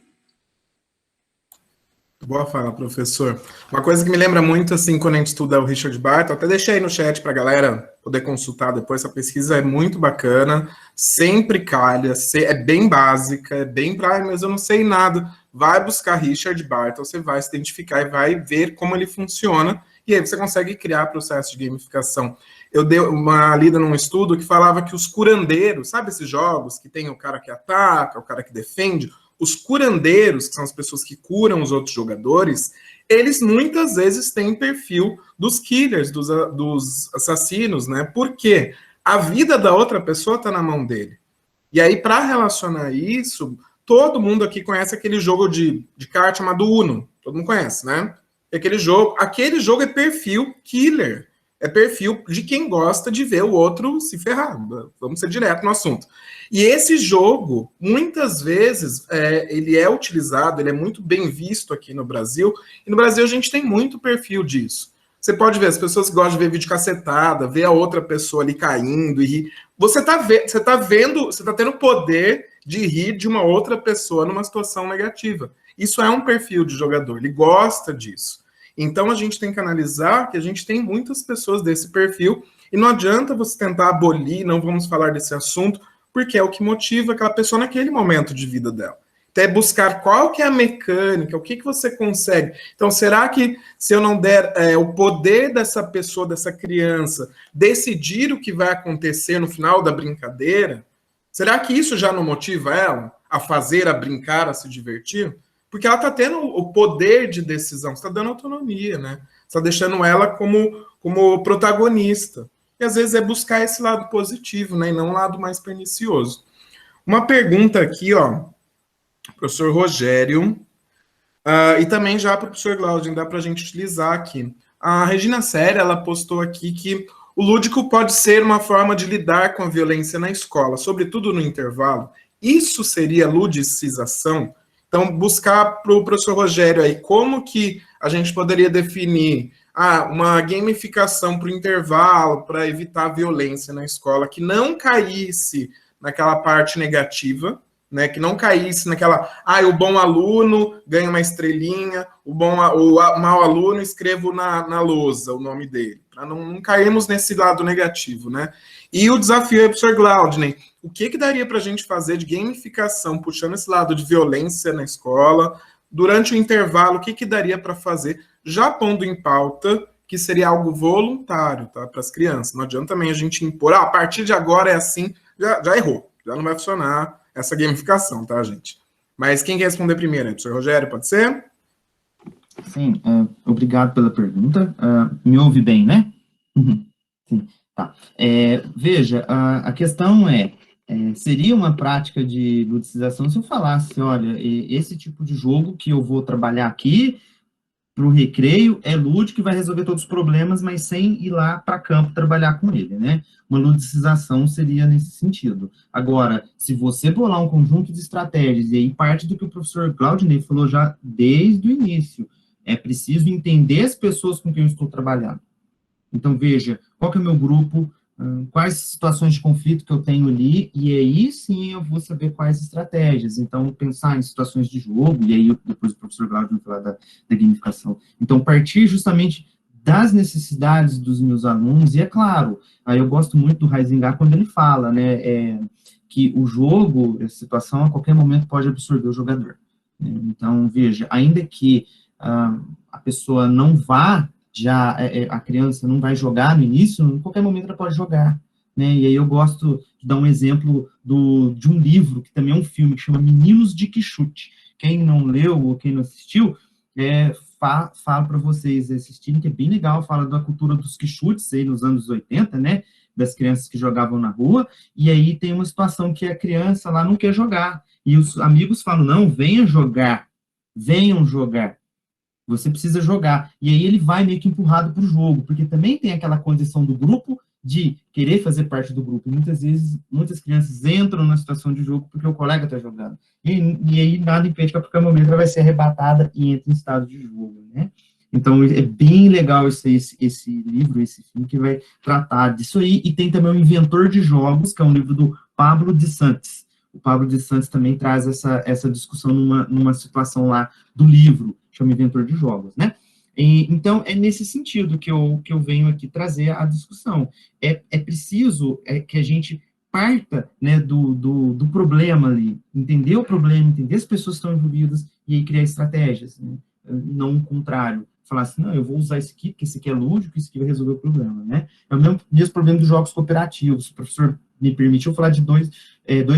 Boa fala, professor. Uma coisa que me lembra muito, assim, quando a gente estuda o Richard Barton, até deixei aí no chat para a galera poder consultar depois, essa pesquisa é muito bacana, sempre calha, é bem básica, é bem pra, mas eu não sei nada. Vai buscar Richard Barton, você vai se identificar e vai ver como ele funciona, e aí você consegue criar processo de gamificação. Eu dei uma lida num estudo que falava que os curandeiros, sabe esses jogos que tem o cara que ataca, o cara que defende, os curandeiros, que são as pessoas que curam os outros jogadores, eles muitas vezes têm perfil dos killers, dos assassinos, né? Porque a vida da outra pessoa está na mão dele. E aí, para relacionar isso, todo mundo aqui conhece aquele jogo de carta chamado Uno. Todo mundo conhece, né? Aquele jogo é perfil killer. É perfil de quem gosta de ver o outro se ferrar. Vamos ser direto no assunto. E esse jogo, muitas vezes, ele é utilizado, ele é muito bem visto aqui no Brasil, e no Brasil a gente tem muito perfil disso. Você pode ver, as pessoas que gostam de ver vídeo cacetada, ver a outra pessoa ali caindo e rir. Você tá tendo o poder de rir de uma outra pessoa numa situação negativa. Isso é um perfil de jogador, ele gosta disso. Então a gente tem que analisar que a gente tem muitas pessoas desse perfil, e não adianta você tentar abolir, não vamos falar desse assunto, porque é o que motiva aquela pessoa naquele momento de vida dela. Então, é buscar qual que é a mecânica, o que você consegue. Então, será que se eu não der o poder dessa pessoa, dessa criança, decidir o que vai acontecer no final da brincadeira, será que isso já não motiva ela a fazer, a brincar, a se divertir? Porque ela está tendo o poder de decisão, você está dando autonomia, né? Você está deixando ela como protagonista. E às vezes é buscar esse lado positivo, né? E não um lado mais pernicioso. Uma pergunta aqui, ó, professor Rogério, e também já para o professor Glaudio, dá para a gente utilizar aqui. A Regina Séria, ela postou aqui que o lúdico pode ser uma forma de lidar com a violência na escola, sobretudo no intervalo. Isso seria ludicização? Então, buscar para o professor Rogério aí, como que a gente poderia definir uma gamificação para o intervalo, para evitar a violência na escola, que não caísse naquela parte negativa, né, que não caísse naquela, o bom aluno ganha uma estrelinha, o mau aluno escrevo na lousa o nome dele, para não cairmos nesse lado negativo, né? E o desafio aí, professor Glaudney, o que daria para a gente fazer de gamificação, puxando esse lado de violência na escola, durante o intervalo, o que daria para fazer, já pondo em pauta que seria algo voluntário, tá, para as crianças. Não adianta também a gente impor, a partir de agora é assim, já errou, já não vai funcionar essa gamificação, tá, gente? Mas quem quer responder primeiro? Professor Rogério, pode ser? Sim, obrigado pela pergunta. Me ouve bem, né? Sim, tá. Veja, a questão seria uma prática de ludicização se eu falasse, olha, esse tipo de jogo que eu vou trabalhar aqui para o recreio é lúdico e vai resolver todos os problemas, mas sem ir lá para campo trabalhar com ele, né? Uma ludicização seria nesse sentido. Agora, se você bolar um conjunto de estratégias, e aí parte do que o professor Glaudney falou já desde o início, é preciso entender as pessoas com quem eu estou trabalhando. Então, veja, qual que é o meu grupo, quais situações de conflito que eu tenho ali, e aí sim eu vou saber quais estratégias. Então, pensar em situações de jogo, e aí depois o professor Glaudio vai falar da gamificação. Então, partir justamente das necessidades dos meus alunos, e é claro, aí eu gosto muito do Huizinga quando ele fala, né, que o jogo, a situação, a qualquer momento pode absorver o jogador. Então, veja, ainda que a pessoa não vá, a criança não vai jogar no início, em qualquer momento ela pode jogar, né? E aí eu gosto de dar um exemplo de um livro, que também é um filme, que chama Meninos de Quixote. Quem não leu ou quem não assistiu, falo para vocês assistirem, que é bem legal, fala da cultura dos Quixotes aí nos anos 80, né? Das crianças que jogavam na rua, e aí tem uma situação que a criança lá não quer jogar, e os amigos falam, não, venham jogar, você precisa jogar. E aí ele vai meio que empurrado para o jogo, porque também tem aquela condição do grupo de querer fazer parte do grupo. E muitas vezes, muitas crianças entram na situação de jogo porque o colega está jogando. E aí nada impede que a qualquer momento ela vai ser arrebatada e entra em estado de jogo, né? Então, é bem legal esse livro, esse filme, que vai tratar disso aí. E tem também o Inventor de Jogos, que é um livro do Pablo de Santos. O Pablo de Santos também traz essa discussão numa situação lá do livro. chama inventor de jogos, né? Então, é nesse sentido que eu venho aqui trazer a discussão. É preciso que a gente parta, né, do problema ali, entender o problema, entender as pessoas que estão envolvidas e aí criar estratégias, né? Não o contrário. Falar assim, não, eu vou usar esse aqui, porque esse aqui é lúdico, esse aqui vai resolver o problema, né? É o mesmo problema dos jogos cooperativos. O professor me permitiu falar de dois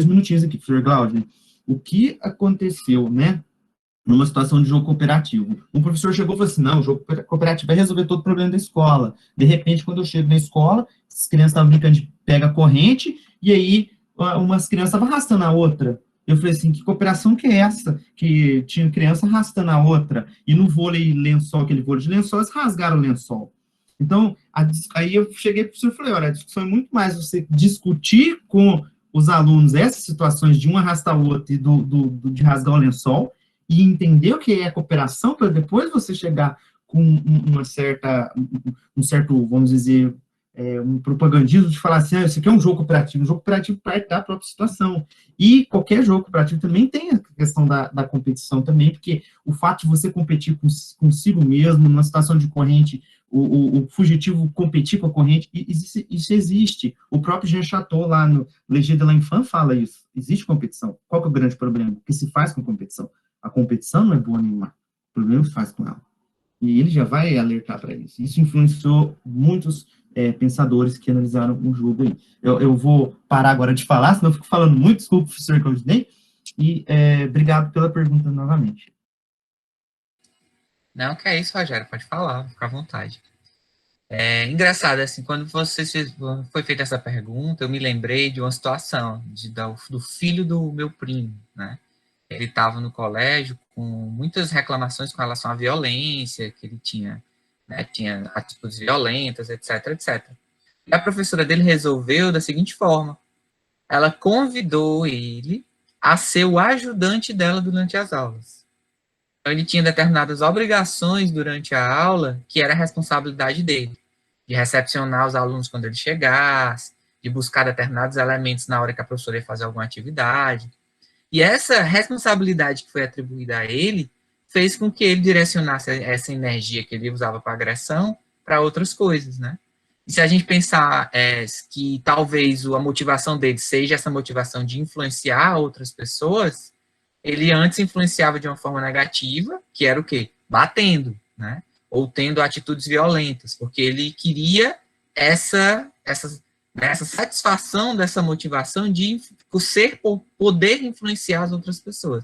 minutinhos aqui, professor Glaudio. O que aconteceu, né, numa situação de jogo cooperativo? Um professor chegou e falou assim, não, o jogo cooperativo vai resolver todo o problema da escola. De repente, quando eu chego na escola, as crianças estavam brincando de pega corrente, e aí umas crianças estavam arrastando a outra. Eu falei assim, que cooperação que é essa? Que tinha criança arrastando a outra, e no vôlei lençol, aquele vôlei de lençol, eles rasgaram o lençol. Então, aí eu cheguei para o professor e falei, olha, a discussão é muito mais você discutir com os alunos essas situações de um arrastar o outro e de rasgar o lençol, e entender o que é cooperação, para depois você chegar com um certo, vamos dizer, um propagandismo de falar assim, isso aqui é um jogo cooperativo parte da própria situação. E qualquer jogo cooperativo também tem a questão da competição também, porque o fato de você competir consigo mesmo, numa situação de corrente, o fugitivo competir com a corrente, isso existe. O próprio Jean Chateau, lá no Léger de l'Enfant, fala isso. Existe competição. Qual que é o grande problema? O que se faz com competição? A competição não é boa nenhuma. O problema se faz com ela. E ele já vai alertar para isso. Isso influenciou muitos pensadores que analisaram o jogo aí. Eu vou parar agora de falar, senão eu fico falando muito, desculpa, professor Claudinei, e obrigado pela pergunta novamente. Não, que é isso, Rogério, pode falar, fica à vontade. É engraçado, assim, quando foi feita essa pergunta, eu me lembrei de uma situação do filho do meu primo, né? Ele estava no colégio com muitas reclamações com relação à violência, que ele tinha atitudes violentas, etc, etc. E a professora dele resolveu da seguinte forma, ela convidou ele a ser o ajudante dela durante as aulas. Então, ele tinha determinadas obrigações durante a aula, que era a responsabilidade dele, de recepcionar os alunos quando ele chegasse, de buscar determinados elementos na hora que a professora ia fazer alguma atividade. E essa responsabilidade que foi atribuída a ele fez com que ele direcionasse essa energia que ele usava para agressão para outras coisas, né? E se a gente pensar que talvez a motivação dele seja essa motivação de influenciar outras pessoas, ele antes influenciava de uma forma negativa, que era o quê? Batendo, né? Ou tendo atitudes violentas, porque ele queria essa satisfação dessa motivação de poder influenciar as outras pessoas.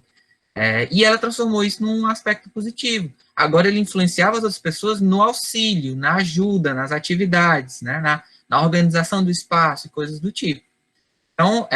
E ela transformou isso num aspecto positivo. Agora ele influenciava as outras pessoas no auxílio, na ajuda, nas atividades, né? na organização do espaço e coisas do tipo. Então,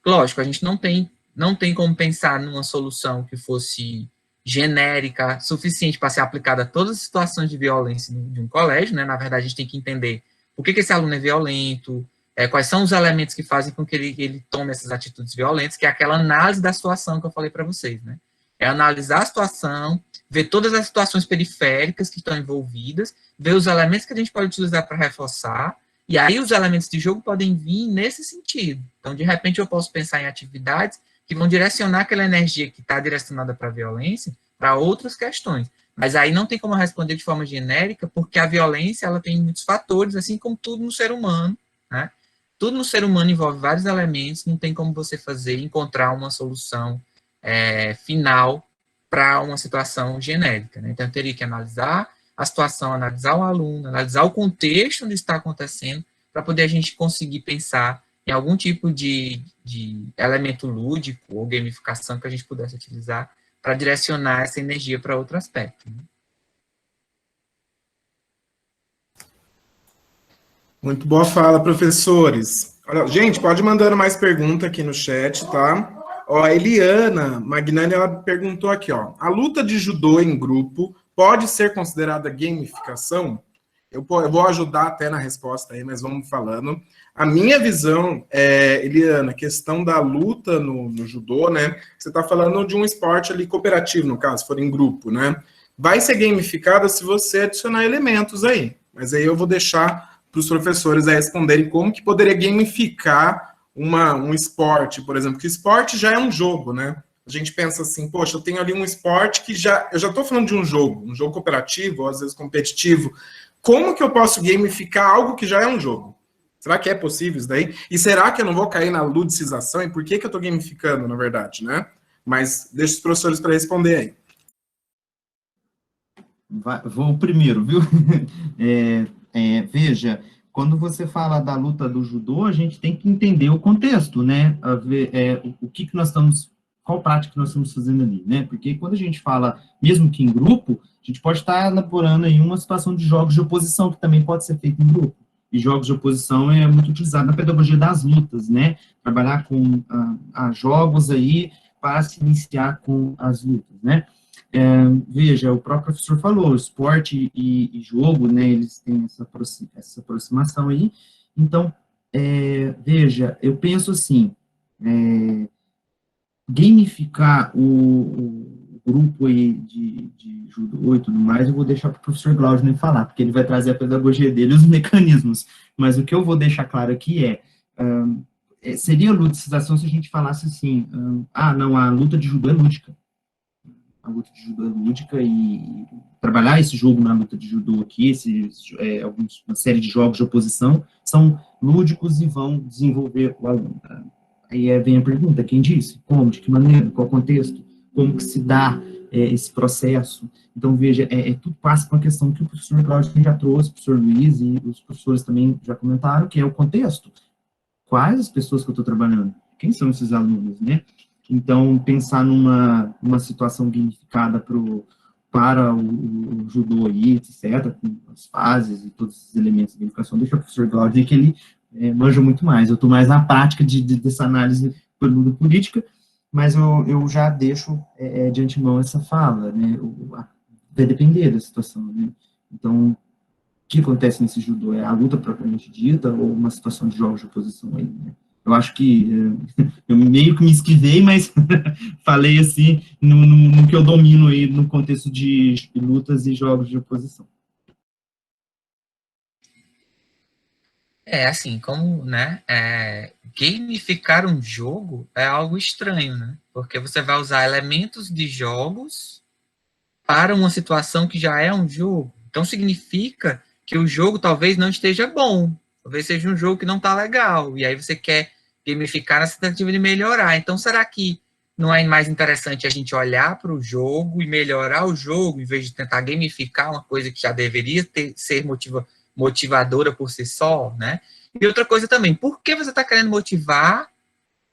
lógico, a gente não tem como pensar numa solução que fosse genérica, suficiente para ser aplicada a todas as situações de violência de um colégio, né? Na verdade, a gente tem que entender por que esse aluno é violento, quais são os elementos que fazem com que ele tome essas atitudes violentas, que é aquela análise da situação que eu falei para vocês, né? É analisar a situação, ver todas as situações periféricas que estão envolvidas, ver os elementos que a gente pode utilizar para reforçar, e aí os elementos de jogo podem vir nesse sentido. Então, de repente, eu posso pensar em atividades que vão direcionar aquela energia que está direcionada para a violência para outras questões. Mas aí não tem como responder de forma genérica, porque a violência ela tem muitos fatores, assim como tudo no ser humano, né? Tudo no ser humano envolve vários elementos, não tem como você encontrar uma solução final para uma situação genérica, né? Então, eu teria que analisar a situação, analisar o aluno, analisar o contexto onde está acontecendo, para poder a gente conseguir pensar em algum tipo de elemento lúdico ou gamificação que a gente pudesse utilizar para direcionar essa energia para outro aspecto. Né? Muito boa fala, professores. Olha, gente, pode mandando mais pergunta aqui no chat, tá? Ó, a Eliana Magnani, ela perguntou aqui, ó. A luta de judô em grupo pode ser considerada gamificação? Eu vou ajudar até na resposta aí, mas vamos falando. A minha visão, Eliana, questão da luta no judô, né? Você está falando de um esporte ali cooperativo, no caso, se for em grupo, né? Vai ser gamificada se você adicionar elementos aí. Mas aí eu vou deixar para os professores aí responderem como que poderia gamificar um esporte, por exemplo, que esporte já é um jogo, né? A gente pensa assim, poxa, eu tenho ali um esporte que eu já estou falando de um jogo cooperativo, ou às vezes competitivo. Como que eu posso gamificar algo que já é um jogo? Será que é possível isso daí? E será que eu não vou cair na ludicização? E por que eu estou gamificando, na verdade, né? Mas deixa os professores para responder aí. Vou primeiro, viu? Veja, quando você fala da luta do judô, a gente tem que entender o contexto, né? O que nós estamos, qual prática que nós estamos fazendo ali, né? Porque quando a gente fala, mesmo que em grupo, a gente pode estar elaborando aí uma situação de jogos de oposição, que também pode ser feito em grupo. E jogos de oposição é muito utilizado na pedagogia das lutas, né? Trabalhar com jogos aí para se iniciar com as lutas, né? Veja, o próprio professor falou, esporte e jogo, né, eles têm essa aproximação aí. Então, veja, eu penso assim, gamificar o grupo aí de judô e tudo mais, eu vou deixar para o professor Glaudner falar, porque ele vai trazer a pedagogia dele, os mecanismos. Mas o que eu vou deixar claro aqui seria ludicização se a gente falasse assim, não, a luta de judô é lúdica. A luta de judô é lúdica e trabalhar esse jogo na luta de judô aqui, uma série de jogos de oposição, são lúdicos e vão desenvolver o aluno. Aí vem a pergunta, quem disse? Como? De que maneira? Qual contexto? Como que se dá esse processo? Então, veja, tudo passa por uma questão que o professor Cláudio já trouxe, o professor Luiz e os professores também já comentaram, que é o contexto. Quais as pessoas que eu estou trabalhando? Quem são esses alunos, né? Então, pensar numa situação gamificada para o judô aí, etc., com as fases e todos esses elementos de gamificação, deixa o professor Glaudio que ele manja muito mais. Eu estou mais na prática dessa análise política, mas eu já deixo de antemão essa fala, né? Vai depender da situação, né? Então, o que acontece nesse judô? É a luta propriamente dita ou uma situação de jogos de oposição aí, né? Eu acho que eu meio que me esquivei, mas falei assim, no que eu domino aí no contexto de lutas e jogos de oposição. Assim, como, né, gamificar um jogo é algo estranho, né? Porque você vai usar elementos de jogos para uma situação que já é um jogo. Então, significa que o jogo talvez não esteja bom. Talvez seja um jogo que não está legal. E aí você quer gamificar na tentativa de melhorar. Então, será que não é mais interessante a gente olhar para o jogo e melhorar o jogo, em vez de tentar gamificar uma coisa que já deveria ser motivadora por si só, né? E outra coisa também, por que você está querendo motivar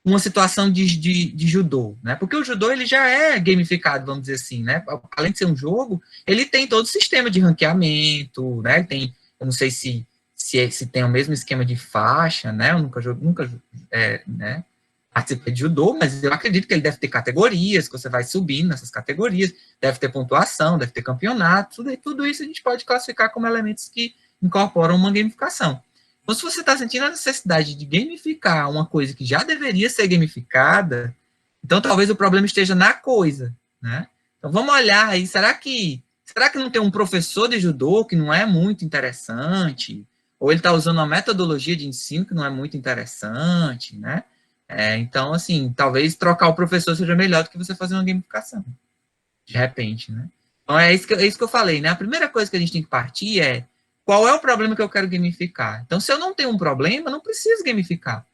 uma situação de judô, né? Porque o judô, ele já é gamificado, vamos dizer assim, né? Além de ser um jogo, ele tem todo o sistema de ranqueamento, né? Ele tem, eu não sei se tem o mesmo esquema de faixa, né? Eu nunca né, participei de judô, mas eu acredito que ele deve ter categorias, que você vai subindo nessas categorias, deve ter pontuação, deve ter campeonato, tudo isso a gente pode classificar como elementos que incorporam uma gamificação. Então, se você está sentindo a necessidade de gamificar uma coisa que já deveria ser gamificada, então talvez o problema esteja na coisa, né? Então, vamos olhar aí, será que não tem um professor de judô que não é muito interessante? Ou ele está usando uma metodologia de ensino que não é muito interessante, né? Então, assim, talvez trocar o professor seja melhor do que você fazer uma gamificação, de repente, né? Então, é isso que eu falei, né? A primeira coisa que a gente tem que partir é qual é o problema que eu quero gamificar? Então, se eu não tenho um problema, eu não preciso gamificar.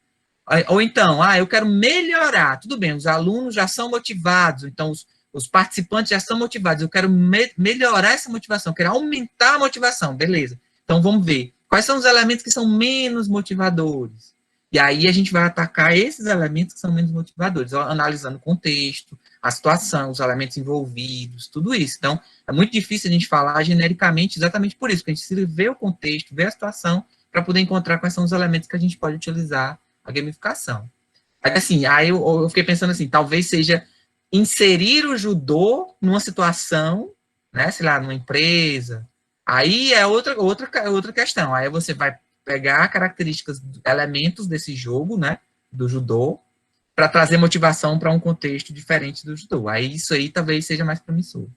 Ou então, eu quero melhorar. Tudo bem, os alunos já são motivados, então os participantes já são motivados. Eu quero melhorar essa motivação, quero aumentar a motivação. Beleza. Então, vamos ver. Quais são os elementos que são menos motivadores? E aí a gente vai atacar esses elementos que são menos motivadores, analisando o contexto, a situação, os elementos envolvidos, tudo isso. Então, é muito difícil a gente falar genericamente exatamente por isso, porque a gente precisa ver o contexto, ver a situação, para poder encontrar quais são os elementos que a gente pode utilizar a gamificação. Assim, aí eu fiquei pensando assim, talvez seja inserir o judô numa situação, né, sei lá, numa empresa. Aí é outra questão. Aí você vai pegar características, elementos desse jogo, né, do judô, para trazer motivação para um contexto diferente do judô. Aí isso aí talvez seja mais promissor.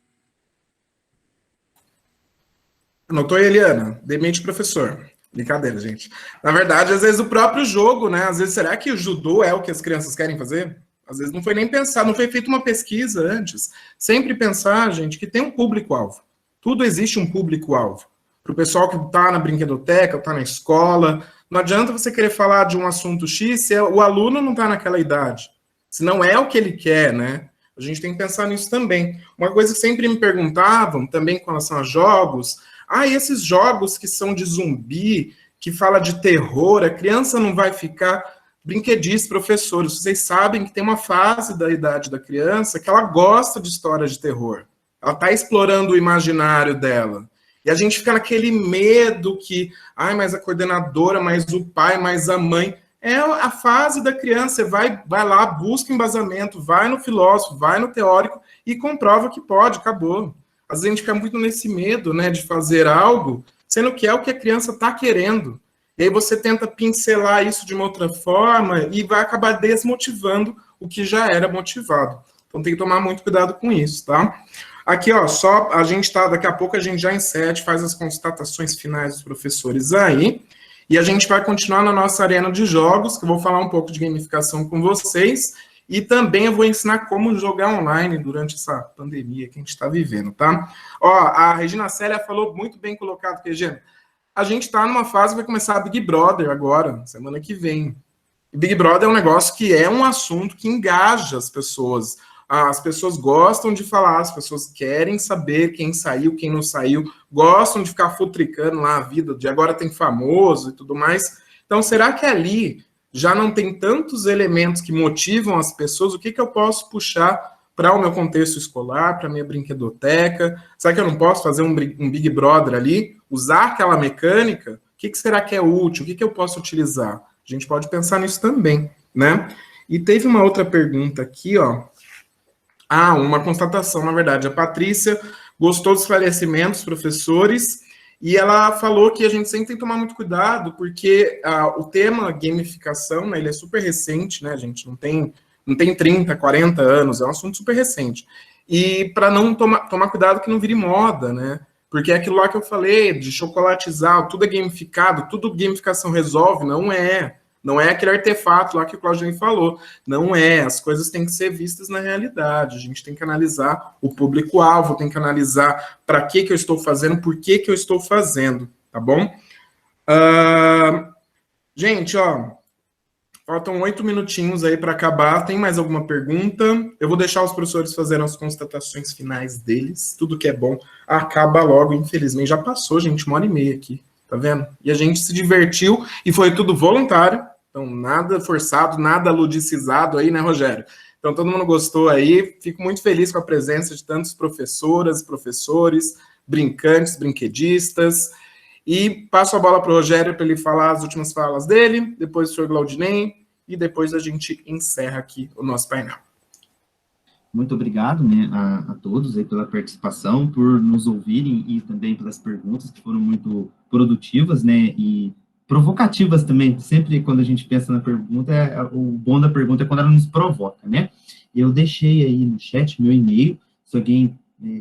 Anotou, Eliana? Demente professor. Brincadeira, gente. Na verdade, às vezes o próprio jogo, né? Às vezes, será que o judô é o que as crianças querem fazer? Às vezes não foi nem pensado, não foi feita uma pesquisa antes. Sempre pensar, gente, que tem um público-alvo. Tudo existe um público-alvo. Para o pessoal que está na brinquedoteca, está na escola, não adianta você querer falar de um assunto X se o aluno não está naquela idade. Se não é o que ele quer, né? A gente tem que pensar nisso também. Uma coisa que sempre me perguntavam, também com relação a jogos, e esses jogos que são de zumbi, que fala de terror, a criança não vai ficar... Brinquedistas, professores, vocês sabem que tem uma fase da idade da criança que ela gosta de histórias de terror. Ela está explorando o imaginário dela. E a gente fica naquele medo que, mas a coordenadora, mais o pai, mais a mãe... É a fase da criança, você vai lá, busca embasamento, vai no filósofo, vai no teórico e comprova que pode, acabou. Às vezes a gente fica muito nesse medo, né, de fazer algo, sendo que é o que a criança está querendo. E aí você tenta pincelar isso de uma outra forma e vai acabar desmotivando o que já era motivado. Então tem que tomar muito cuidado com isso, tá? Aqui, ó, só a gente tá, daqui a pouco a gente já encerra, faz as constatações finais dos professores aí. E a gente vai continuar na nossa arena de jogos, que eu vou falar um pouco de gamificação com vocês, e também eu vou ensinar como jogar online durante essa pandemia que a gente está vivendo, tá? Ó, a Regina Célia falou muito bem colocado, Regina. A gente está numa fase que vai começar a Big Brother agora, semana que vem. E Big Brother é um negócio que é um assunto que engaja as pessoas. As pessoas gostam de falar, as pessoas querem saber quem saiu, quem não saiu, gostam de ficar futricando lá a vida de agora tem famoso e tudo mais. Então, será que ali já não tem tantos elementos que motivam as pessoas? O que eu posso puxar para o meu contexto escolar, para a minha brinquedoteca? Será que eu não posso fazer um Big Brother ali? Usar aquela mecânica? O que será que é útil? O que eu posso utilizar? A gente pode pensar nisso também, né? E teve uma outra pergunta aqui, ó. Uma constatação, na verdade. A Patrícia gostou dos esclarecimentos, professores, e ela falou que a gente sempre tem que tomar muito cuidado, porque o tema gamificação, né, ele é super recente, né, a gente não tem 30, 40 anos, é um assunto super recente. E para não tomar cuidado que não vire moda, né, porque é aquilo lá que eu falei, de chocolatizar, tudo é gamificado, tudo gamificação resolve, não é. Não é aquele artefato lá que o Claudinei falou. Não é. As coisas têm que ser vistas na realidade. A gente tem que analisar o público-alvo, tem que analisar para que eu estou fazendo, por que eu estou fazendo, tá bom? Gente, ó, faltam 8 minutinhos aí para acabar. Tem mais alguma pergunta? Eu vou deixar os professores fazerem as constatações finais deles. Tudo que é bom acaba logo, infelizmente. Já passou, gente, 1h30 aqui. Tá vendo? E a gente se divertiu e foi tudo voluntário. Então, nada forçado, nada ludicizado aí, né, Rogério? Então, todo mundo gostou aí. Fico muito feliz com a presença de tantos professoras, professores, brincantes, brinquedistas. E passo a bola para o Rogério para ele falar as últimas falas dele, depois o senhor Claudinei, e depois a gente encerra aqui o nosso painel. Muito obrigado, né, a todos aí pela participação, por nos ouvirem e também pelas perguntas que foram muito produtivas, né, e provocativas também. Sempre quando a gente pensa na pergunta, o bom da pergunta é quando ela nos provoca, né. Eu deixei aí no chat meu e-mail, se alguém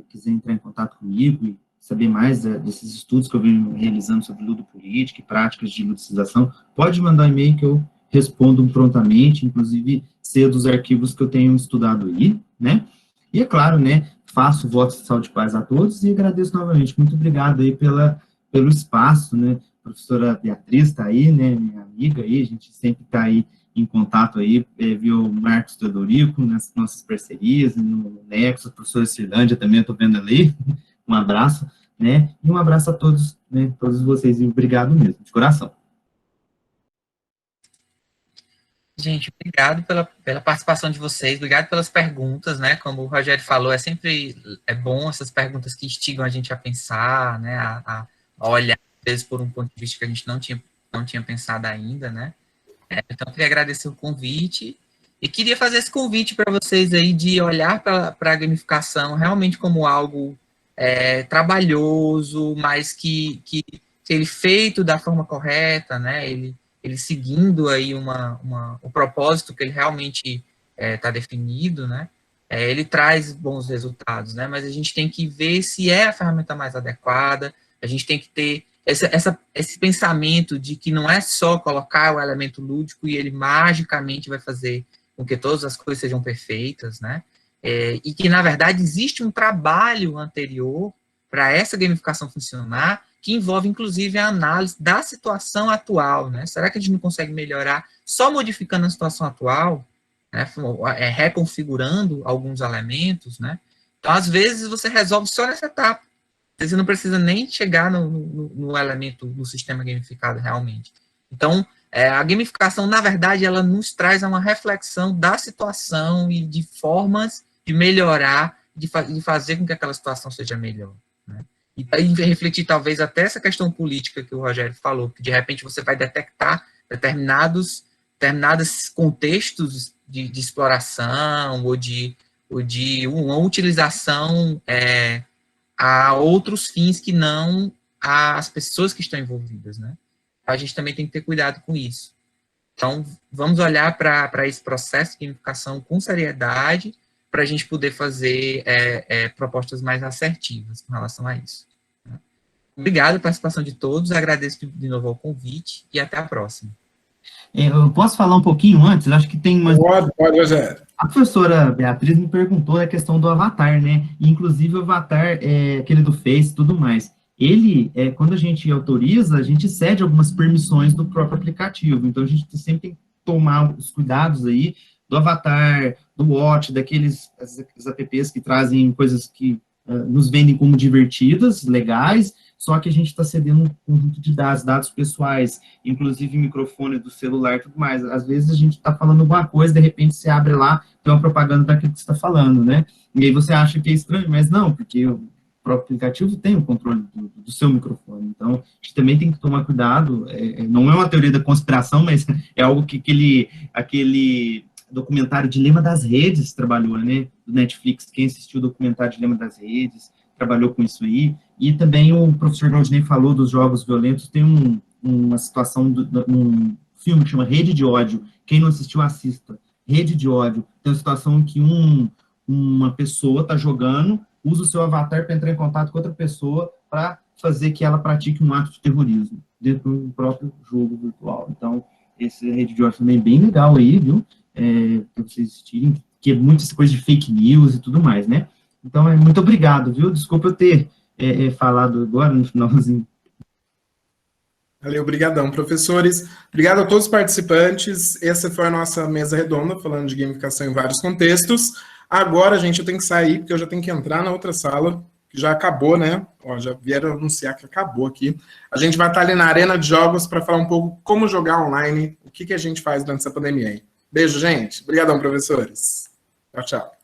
quiser entrar em contato comigo e saber mais desses estudos que eu venho realizando sobre ludopolítica e práticas de ludicização, pode mandar um e-mail que eu respondo prontamente, inclusive ser dos arquivos que eu tenho estudado aí, né? E é claro, né, faço votos de saúde e paz a todos e agradeço novamente. Muito obrigado aí pelo espaço, né? A professora Beatriz está aí, né, minha amiga aí, a gente sempre está aí em contato aí, viu o Marcos Teodorico nas nossas parcerias, no Nexo, a professora Cirlândia também, eu estou vendo ali, um abraço, né? E um abraço a todos, né, todos vocês, e obrigado mesmo, de coração. Gente, obrigado pela participação de vocês, obrigado pelas perguntas, né, como o Rogério falou, sempre bom essas perguntas que instigam a gente a pensar, né, a olhar, às vezes, por um ponto de vista que a gente não tinha pensado ainda, né, então eu queria agradecer o convite, e queria fazer esse convite para vocês aí, de olhar para a gamificação realmente como algo trabalhoso, mas que ele feito da forma correta, né, ele seguindo aí o propósito que ele realmente está definido, né, ele traz bons resultados, né, mas a gente tem que ver se é a ferramenta mais adequada, a gente tem que ter esse pensamento de que não é só colocar o elemento lúdico e ele magicamente vai fazer com que todas as coisas sejam perfeitas, né? E que, na verdade, existe um trabalho anterior para essa gamificação funcionar, que envolve, inclusive, a análise da situação atual, né? Será que a gente não consegue melhorar só modificando a situação atual, né? Reconfigurando alguns elementos, né? Então, às vezes, você resolve só nessa etapa. Você não precisa nem chegar no elemento do sistema gamificado realmente. Então, a gamificação, na verdade, ela nos traz uma reflexão da situação e de formas de melhorar, de fazer com que aquela situação seja melhor, né? E aí refletir, talvez, até essa questão política que o Rogério falou, que de repente você vai detectar determinados contextos de exploração ou de uma utilização a outros fins que não as pessoas que estão envolvidas, né? A gente também tem que ter cuidado com isso. Então, vamos olhar para esse processo de gamificação com seriedade, para a gente poder fazer propostas mais assertivas com relação a isso. Obrigado pela participação de todos, agradeço de novo o convite e até a próxima. Eu posso falar um pouquinho antes? Eu acho que tem umas... Pode, Rogério. A professora Beatriz me perguntou a questão do avatar, né? Inclusive o avatar, aquele do Face e tudo mais. Ele, quando a gente autoriza, a gente cede algumas permissões do próprio aplicativo. Então, a gente sempre tem que tomar os cuidados aí do avatar, do watch, daqueles apps que trazem coisas que nos vendem como divertidas, legais, só que a gente está cedendo um conjunto de dados pessoais, inclusive microfone do celular e tudo mais. Às vezes a gente está falando alguma coisa, de repente você abre lá, tem uma propaganda daquilo que você está falando, né? E aí você acha que é estranho, mas não, porque o próprio aplicativo tem o controle do seu microfone. Então, a gente também tem que tomar cuidado, não é uma teoria da conspiração, mas é algo que aquele documentário Dilema das Redes trabalhou, né? Do Netflix, quem assistiu o documentário Dilema das Redes, trabalhou com isso aí. E também o professor Claudinei falou dos jogos violentos, tem uma situação, um filme que chama Rede de Ódio. Quem não assistiu, assista. Rede de Ódio. Tem uma situação em que uma pessoa está jogando, usa o seu avatar para entrar em contato com outra pessoa para fazer que ela pratique um ato de terrorismo dentro do próprio jogo virtual. Então, esse Rede de Ódio também é bem legal aí, viu? Para vocês assistirem, que é muita coisa de fake news e tudo mais, né? Então, muito obrigado, viu? Desculpa eu ter falado agora no finalzinho. Valeu, obrigadão, professores. Obrigado a todos os participantes. Essa foi a nossa mesa redonda, falando de gamificação em vários contextos. Agora, gente, eu tenho que sair, porque eu já tenho que entrar na outra sala, que já acabou, né? Ó, já vieram anunciar que acabou aqui. A gente vai estar ali na arena de jogos para falar um pouco como jogar online, o que a gente faz durante essa pandemia aí. Beijo, gente. Obrigadão, professores. Tchau, tchau.